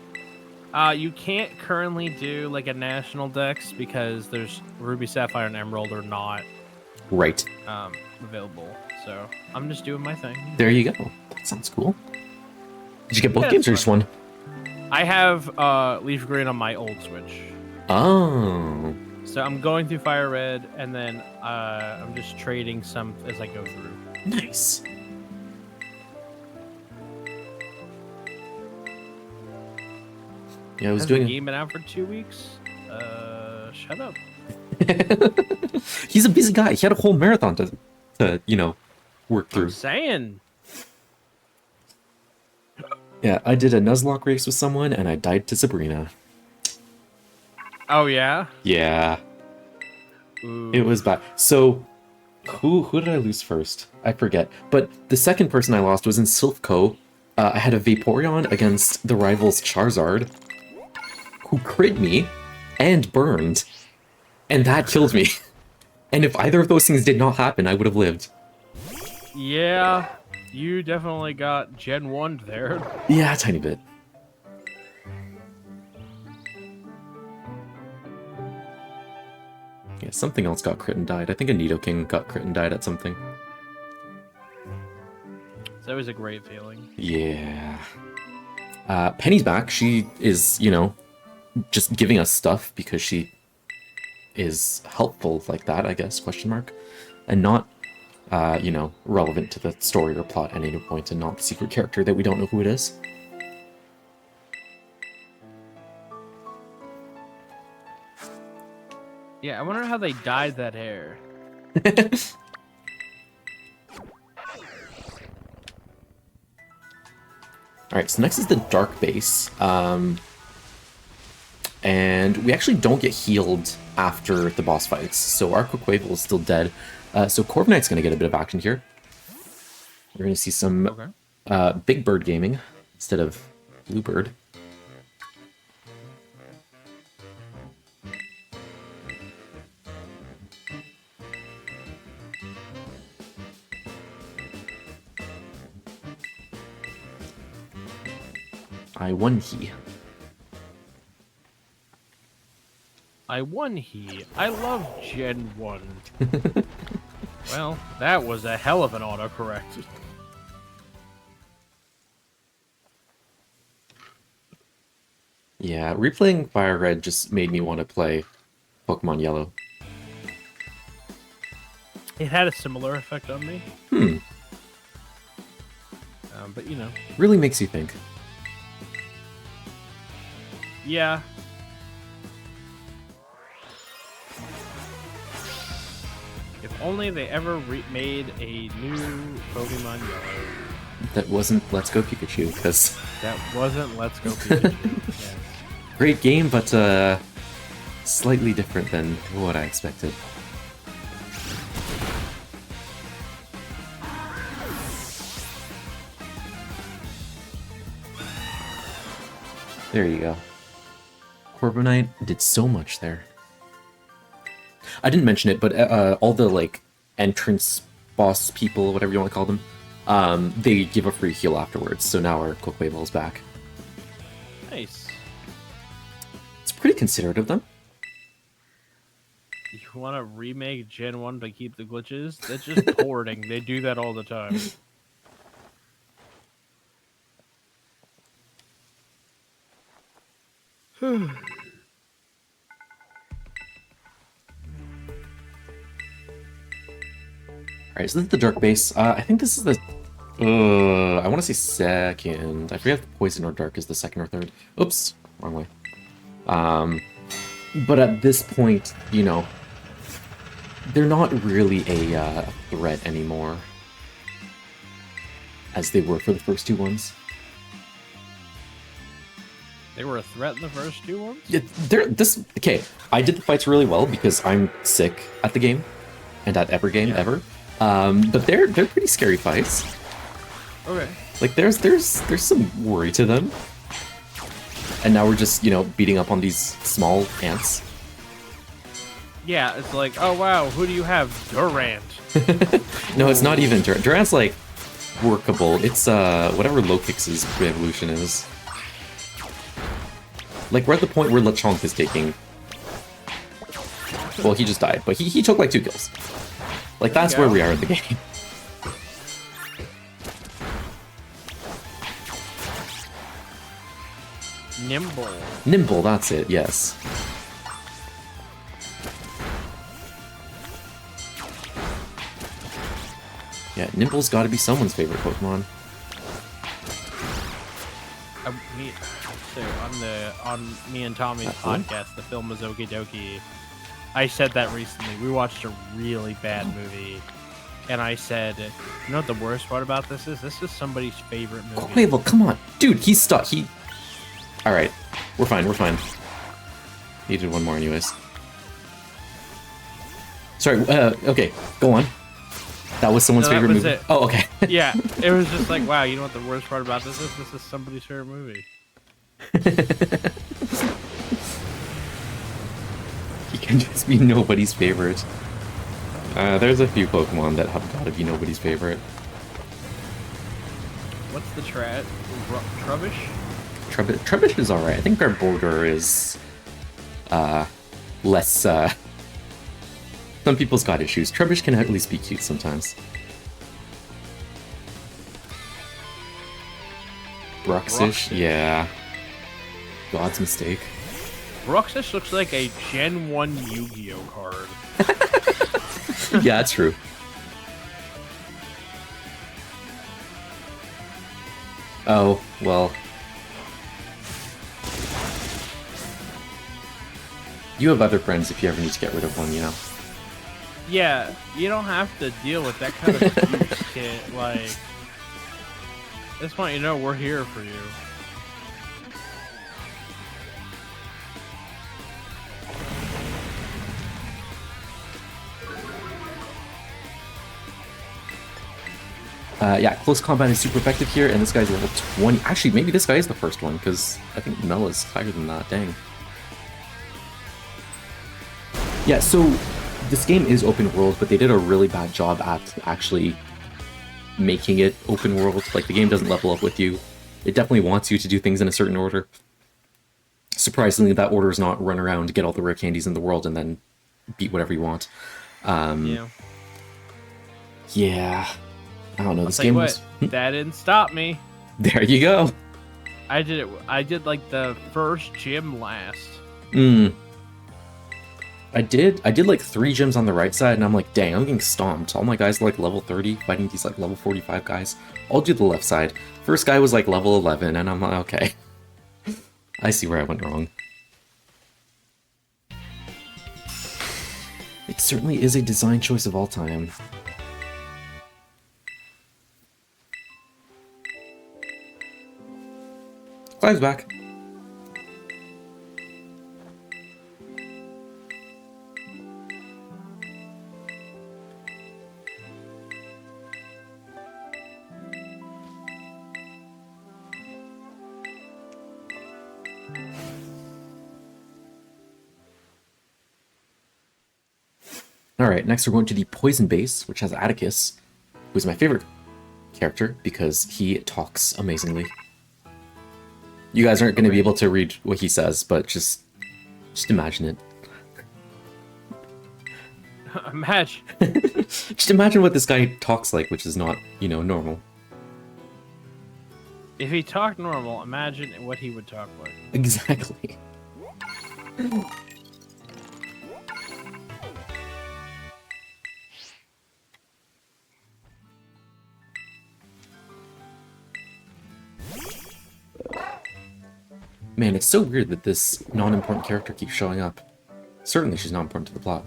You can't currently do, like, a national Dex because there's Ruby, Sapphire, and Emerald are not Right. available. So, I'm just doing my thing. There you go. That sounds cool. Did you get both Yeah, games or it's just one? I have Leaf Green on my old Switch. Oh. So, I'm going through Fire Red, and then I'm just trading some as I go through. Nice. Yeah, I was Has doing the game been out for 2 weeks? Shut up. He's a busy guy. He had a whole marathon to you know, work through. I'm saying. Yeah, I did a Nuzlocke race with someone, and I died to Sabrina. Oh, yeah? Yeah. Ooh. It was bad. So, who did I lose first? I forget. But the second person I lost was in Silphco. I had a Vaporeon against the rival's Charizard, who crit me and burned, and that killed me. And if either of those things did not happen, I would have lived. Yeah, you definitely got Gen 1 there. Yeah, a tiny bit. Yeah, something else got crit and died. I think a Nidoking got crit and died at something. It's always a great feeling. Yeah. Penny's back. She is, you know, just giving us stuff because she is helpful like that, I guess, question mark. And not, you know, relevant to the story or plot at any point, and not the secret character that we don't know who it is. Yeah, I wonder how they dyed that hair. Alright, so next is the Dark Base. And we actually don't get healed after the boss fights, so our Quaquaval is still dead. So Corviknight's going to get a bit of action here. We're going to see some Okay. Big Bird gaming. instead of Bluebird. I won he. I won he. I love Gen 1. Well, that was a hell of an autocorrect. Yeah, replaying Fire Red just made me want to play Pokemon Yellow. It had a similar effect on me. Hmm. But you know. Really makes you think. Yeah. If only they ever made a new Pokemon Yellow. That wasn't Let's Go Pikachu, because... That wasn't Let's Go Pikachu. Yes. Great game, but slightly different than what I expected. There you go. Corbinite did so much there. I didn't mention it, but all the like entrance boss people, whatever you want to call them, they give a free heal afterwards. So now our Quick Wave is back. Nice. It's pretty considerate of them. You want to remake Gen 1 to keep the glitches? That's just porting. They do that all the time. Alright, so this is the Dark Base. I think this is the... I want to say second. I forget if Poison or Dark is the second or third. Oops, wrong way. But at this point, you know, they're not really a threat anymore, as they were for the first two ones. They were a threat in the first two ones? Yeah, okay, I did the fights really well because I'm sick at the game, and at every game ever. But they're pretty scary fights. Okay. Like there's some worry to them. And now we're just, you know, beating up on these small ants. Yeah, it's like, oh wow, who do you have? Durant. No, it's not even Durant. Durant's like workable. It's whatever Lokix's evolution is. Like we're at the point where Lechonk is taking. Well, he just died, but he took like 2 kills. Like that's where we are in the game. Nimble. Nimble, that's it, yes. Yeah, Nimble's gotta be someone's favorite Pokemon. On me and Tommy's podcast, the film was Okie Dokie. I said that recently. We watched a really bad movie, and I said, "You know what the worst part about this is? This is somebody's favorite movie." Quavel, come on, dude, he's stuck. All right, we're fine. We're fine. Needed one more, anyways. Sorry. Okay, go on. That was someone's favorite movie. It. Oh, okay. Yeah, it was just like, wow. You know what the worst part about this is? This is somebody's favorite movie. He can just be nobody's favorite. There's a few Pokemon that have got to be nobody's favorite. What's the Trubbish? Trubbish is alright. I think our border is less some people's got issues. Trubbish can at least be cute sometimes. Bruxish, yeah. God's mistake. Bruxish looks like a Gen 1 Yu-Gi-Oh card. Yeah, that's true. Oh, well. You have other friends if you ever need to get rid of one, you know? Yeah, you don't have to deal with that kind of abuse, kid. Like, just want you to know we're here for you. Yeah, close combat is super effective here, and this guy's level 20. Actually, maybe this guy is the first one, because I think Mel is higher than that. Dang. Yeah, so this game is open world, but they did a really bad job at actually making it open world. Like, the game doesn't level up with you. It definitely wants you to do things in a certain order. Surprisingly, that order is not run around, get all the rare candies in the world, and then beat whatever you want. Yeah. Yeah. I don't know. This Tell you game what, was... that didn't stop me. There you go. I did like the first gym last. I did like 3 gyms on the right side, and I'm like, dang, I'm getting stomped. All my guys are like level 30, fighting these like level 45 guys. I'll do the left side. First guy was like level 11, and I'm like, okay. I see where I went wrong. It certainly is a design choice of all time. Clive's back. Alright, next we're going to the Poison Base, which has Atticus, who's my favorite character because he talks amazingly. You guys aren't going to be able to read what he says, but just imagine it. Imagine. Just imagine what this guy talks like, which is not, you know, normal. If he talked normal, imagine what he would talk like. Exactly. Man, it's so weird that this non-important character keeps showing up. Certainly she's not important to the plot.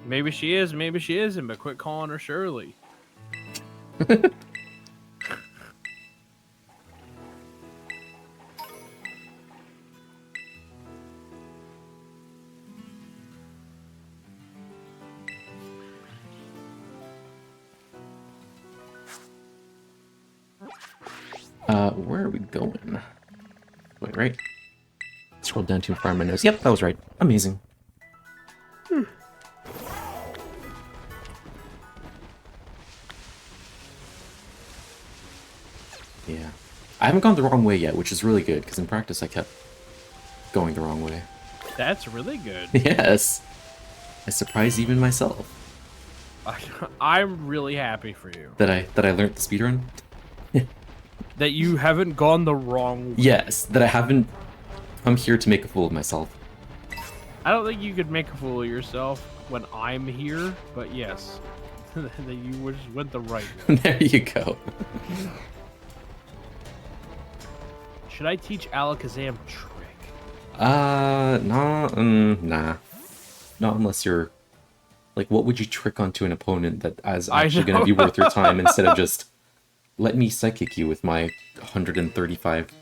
Maybe she is, maybe she isn't, but quit calling her Shirley. Where are we going? Wait, right? Scroll down too far in my nose. Yep, that was right. Amazing. Yeah. I haven't gone the wrong way yet, which is really good, because in practice I kept going the wrong way. That's really good. Yes. I surprised even myself. I'm really happy for you. That I learned the speedrun? That you haven't gone the wrong way. Yes, that I haven't come here to make a fool of myself. I don't think you could make a fool of yourself when I'm here, but yes. That you just went the right way. There you go. Should I teach Alakazam trick? Nah. Not unless you're... Like, what would you trick onto an opponent that is actually going to be worth your time instead of just... Let me psychic you with my 135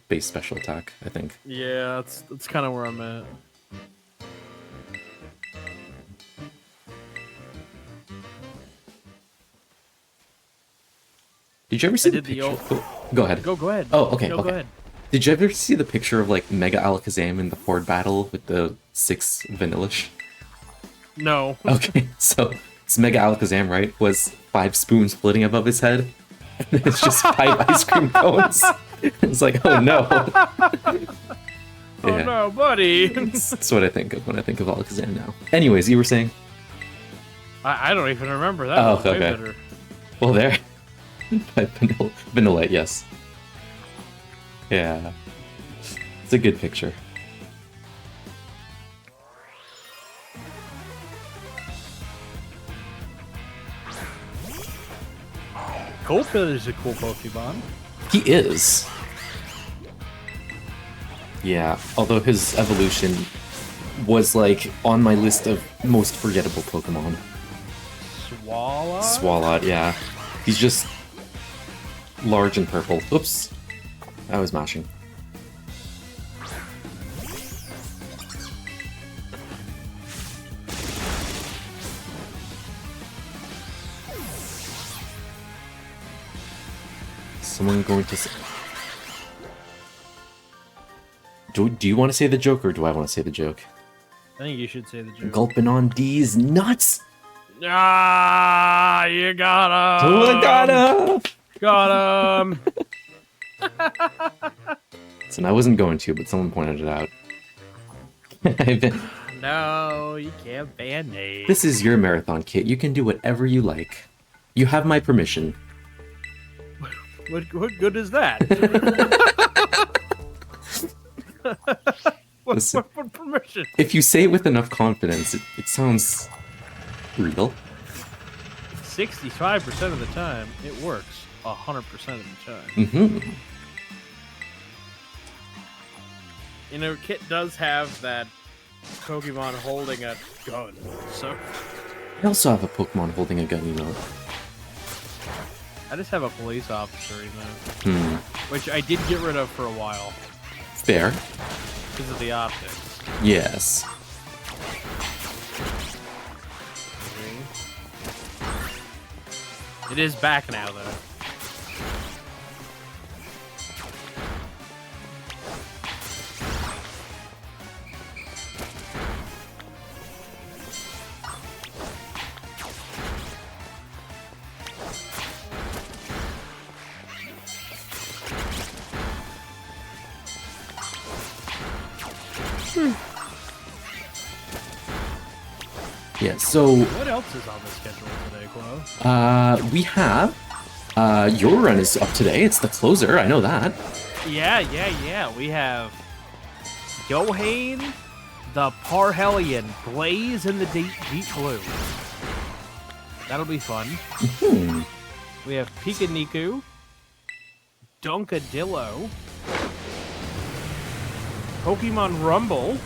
base special attack, I think. Yeah, that's kind of where I'm at. Did you ever see the picture? Oh, go ahead. Go ahead. Oh, okay, no, okay. Go ahead. Did you ever see the picture of, like, Mega Alakazam in the Horde battle with the 6 Vanillish? No. Okay, so it's Mega Alakazam, right? Was 5 spoons floating above his head. And it's just 5 ice cream cones. It's like, oh no. Oh no, buddy. That's what I think of when I think of Alakazam now. Anyways, you were saying? I don't even remember that. Oh, was way okay. better. Well, there. Vanilla, yes. Yeah. It's a good picture. Coldfill is a cool Pokemon. He is. Yeah, although his evolution was like on my list of most forgettable Pokemon. Swallow? Swalot, yeah. He's just large and purple. Oops. I was mashing. someone going to say... Do you want to say the joke, or do I want to say the joke? I think you should say the joke. Gulping on D's nuts! Ah, you got him! Oh, I got him! Got him! And I wasn't going to, but someone pointed it out. No, you can't ban me. This is your marathon, Kit. You can do whatever you like. You have my permission. What good is that? What permission? If you say it with enough confidence, it sounds real. 65% of the time, it works. 100% of the time. Mm-hmm. You know, Kit does have that Pokemon holding a gun, so... I also have a Pokemon holding a gun, you know. I just have a police officer, you know. Which I did get rid of for a while. Fair. Because of the optics. Yes. It is back now, though. Yeah, so... What else is on the schedule today, Quo? We have... your run is up today. It's the closer, I know that. Yeah. We have... Gohane, the Parhelion, Blaze, and the Deep Blue. That'll be fun. We have Pikaniku, Dunkadillo, Pokemon Rumble,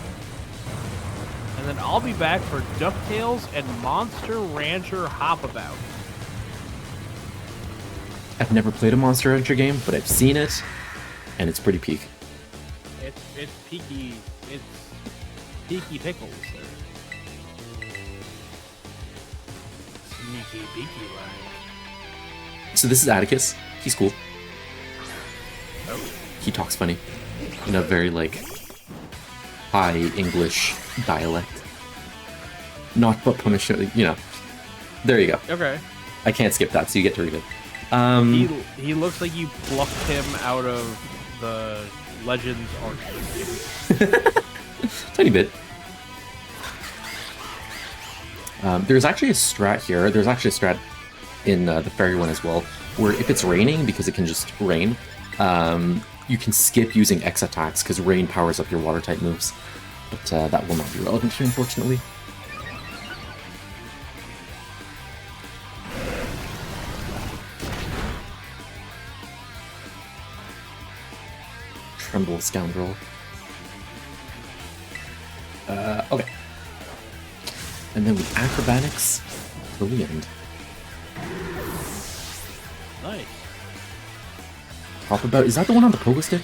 and then I'll be back for DuckTales and Monster Rancher Hopabout. I've never played a Monster Rancher game, but I've seen it, and it's pretty peak. It's peaky. It's peaky pickles there. Sneaky beaky line. So this is Atticus. He's cool. Oh. He talks funny. In a very, like, high English dialect. Not but punish, you know. There you go. Okay. I can't skip that, so you get to read it. He looks like you plucked him out of the Legends arc. Tiny bit. There's actually a strat here. There's actually a strat in the fairy one as well, where if it's raining, because it can just rain, you can skip using X attacks, because rain powers up your water type moves. But that will not be relevant here, unfortunately. Tremble, scoundrel. Okay. And then with acrobatics till the end. Nice. Talk about, is that the one on the pogo stick?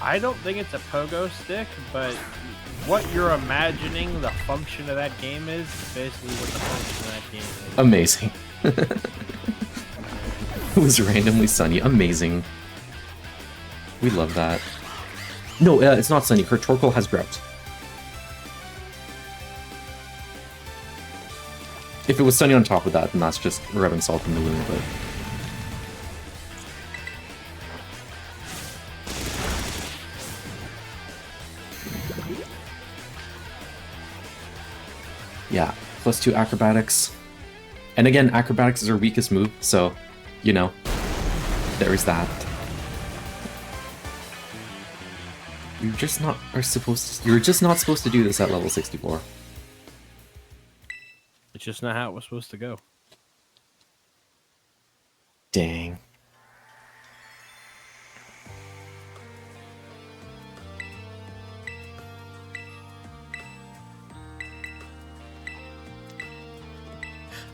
I don't think it's a pogo stick, but what you're imagining the function of that game is basically what the function of that game is. Amazing. It was randomly sunny. Amazing. We love that. No, it's not sunny. Her Torkoal has drought. If it was sunny on top of that, then that's just rubbing salt in the wound, but... Yeah, +2 acrobatics. And again, acrobatics is her weakest move, so, you know, there is that. You're just not supposed to do this at level 64. It's just not how it was supposed to go. Dang.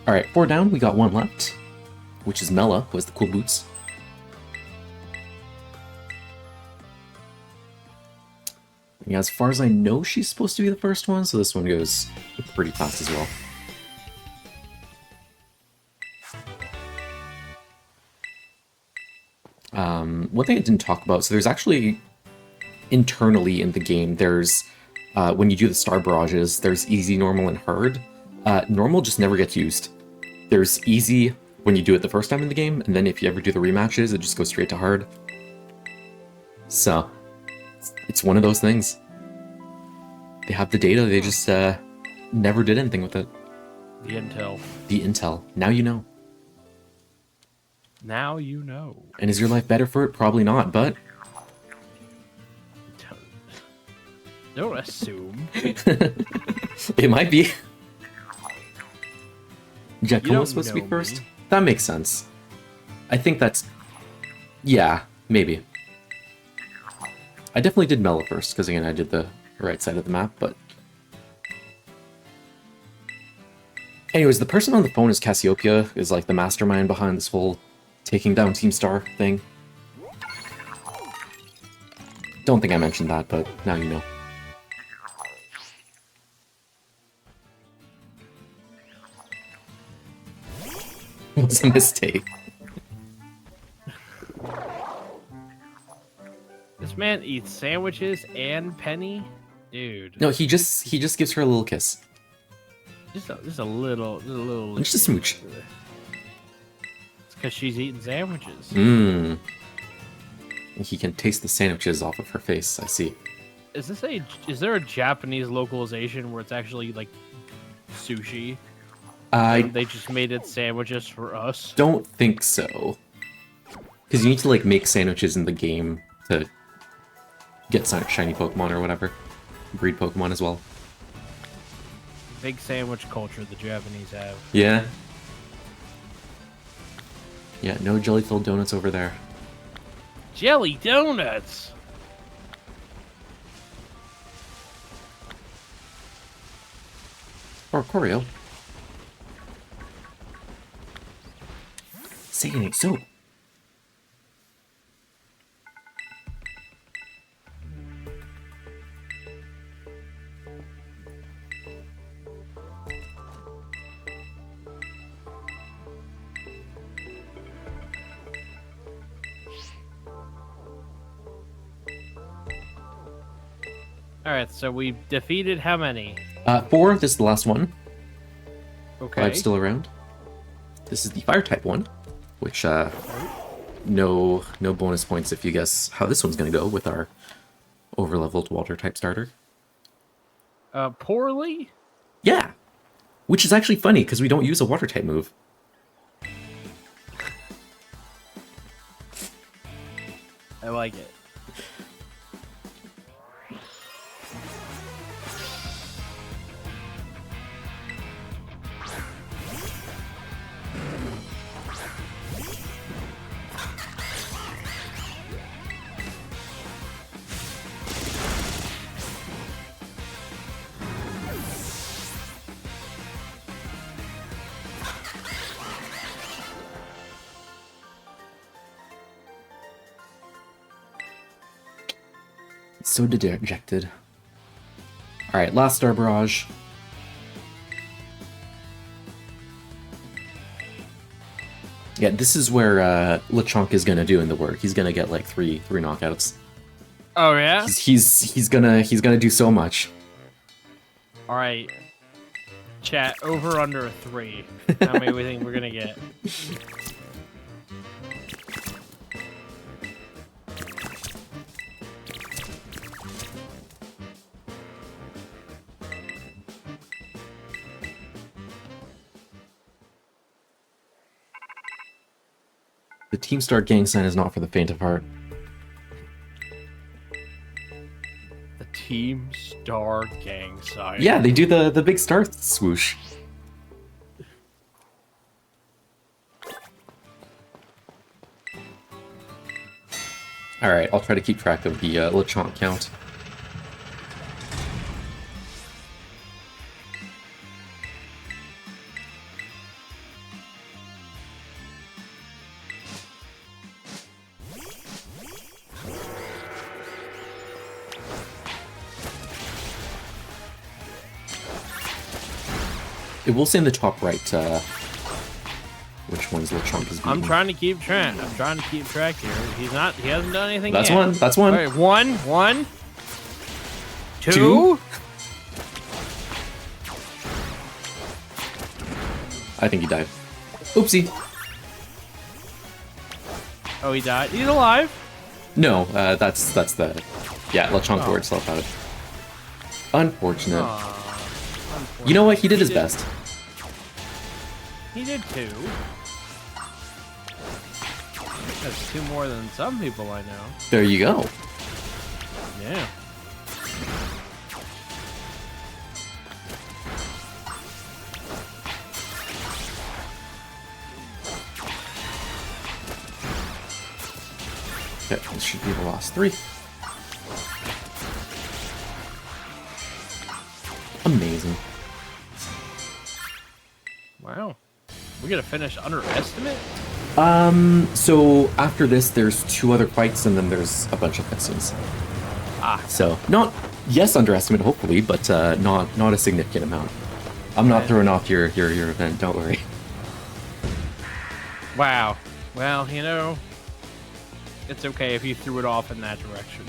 Alright, 4 down, we got 1 left, which is Mela, who has the cool boots. Yeah, as far as I know, she's supposed to be the first one, so this one goes pretty fast as well. One thing I didn't talk about, so there's actually, internally in the game, there's, when you do the star barrages, there's easy, normal, and hard. Normal just never gets used. There's easy when you do it the first time in the game, and then if you ever do the rematches, it just goes straight to hard. So, it's one of those things. They have the data, they just never did anything with it. The intel. The intel. Now you know. Now you know. And is your life better for it? Probably not, but... Don't assume. It might be. Giacomo's supposed to be know first? me. That makes sense. I think that's... Yeah, maybe. I definitely did Mellow first, because again, I did the right side of the map, but... Anyways, the person on the phone is Cassiopeia, is like the mastermind behind this whole taking down Team Star thing. Don't think I mentioned that, but now you know. It was a mistake. This man eats sandwiches and Penny? Dude. No, he just gives her a little kiss. Just a little. Just a smooch. It's because she's eating sandwiches. Mmm. He can taste the sandwiches off of her face, I see. Is there a Japanese localization where it's actually like sushi? I And they just made it sandwiches for us. don't think so. Because you need to, like, make sandwiches in the game to get shiny Pokemon or whatever. Breed Pokemon as well. Big sandwich culture the Japanese have. Yeah. Yeah, no jelly-filled donuts over there. Jelly donuts! Or Choreo. Saying it so. Alright, so we defeated how many? 4, this is the last one. Okay. 5 still around. This is the Fire-type one, which, no bonus points if you guess how this one's gonna go with our overleveled Water-type starter. Poorly? Yeah! Which is actually funny, because we don't use a Water-type move. I like it. So dejected. Alright, last Star Barrage. Yeah, this is where Lechonk is gonna do in the work. He's gonna get like three knockouts. Oh yeah? He's gonna do so much. Alright. Chat, over under 3. How many we think we're gonna get? The Team Star gang sign is not for the faint of heart. The Team Star gang sign. Yeah, they do the big star swoosh. Alright, I'll try to keep track of the Lechonk count. It will say in the top right which ones Lechonk is beating. I'm trying to keep track. I'm trying to keep track here. He hasn't done anything That's yet. one. That's one. All right, one, two. I think he died. Oopsie. Oh, he died. He's alive. No, that's the... Yeah, Lechonk wore itself out. Unfortunate. Unfortunate. You know what? He did his best. He did too. That's two more than some people I know. There you go. Yeah. Okay, this should be the last 3. Amazing. Wow. We're gonna finish underestimate? So after this, there's 2 other fights, and then there's a bunch of cutscenes. Ah. So, not, yes, underestimate, hopefully, but not a significant amount. I'm not throwing off your event, don't worry. Wow. Well, you know, it's okay if you threw it off in that direction.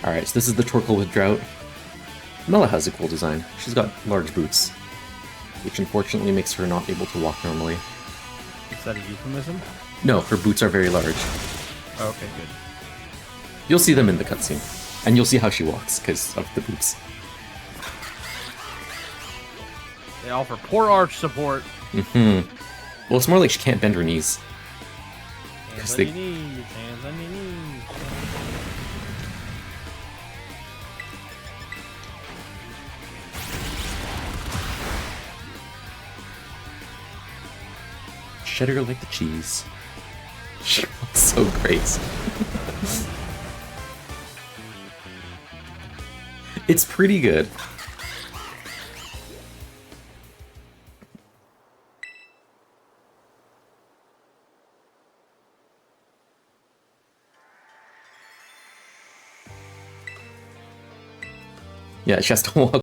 Alright, so this is the Torkoal with Drought. Mela has a cool design. She's got large boots, which unfortunately makes her not able to walk normally. Is that a euphemism? No, her boots are very large. Oh, okay, good. You'll see them in the cutscene, and you'll see how she walks because of the boots. They offer poor arch support. Well, it's more like she can't bend her knees. Hands on they- your knees, hands on your knees. Cheddar like the cheese. She looks so great. It's pretty good. Yeah, she has to walk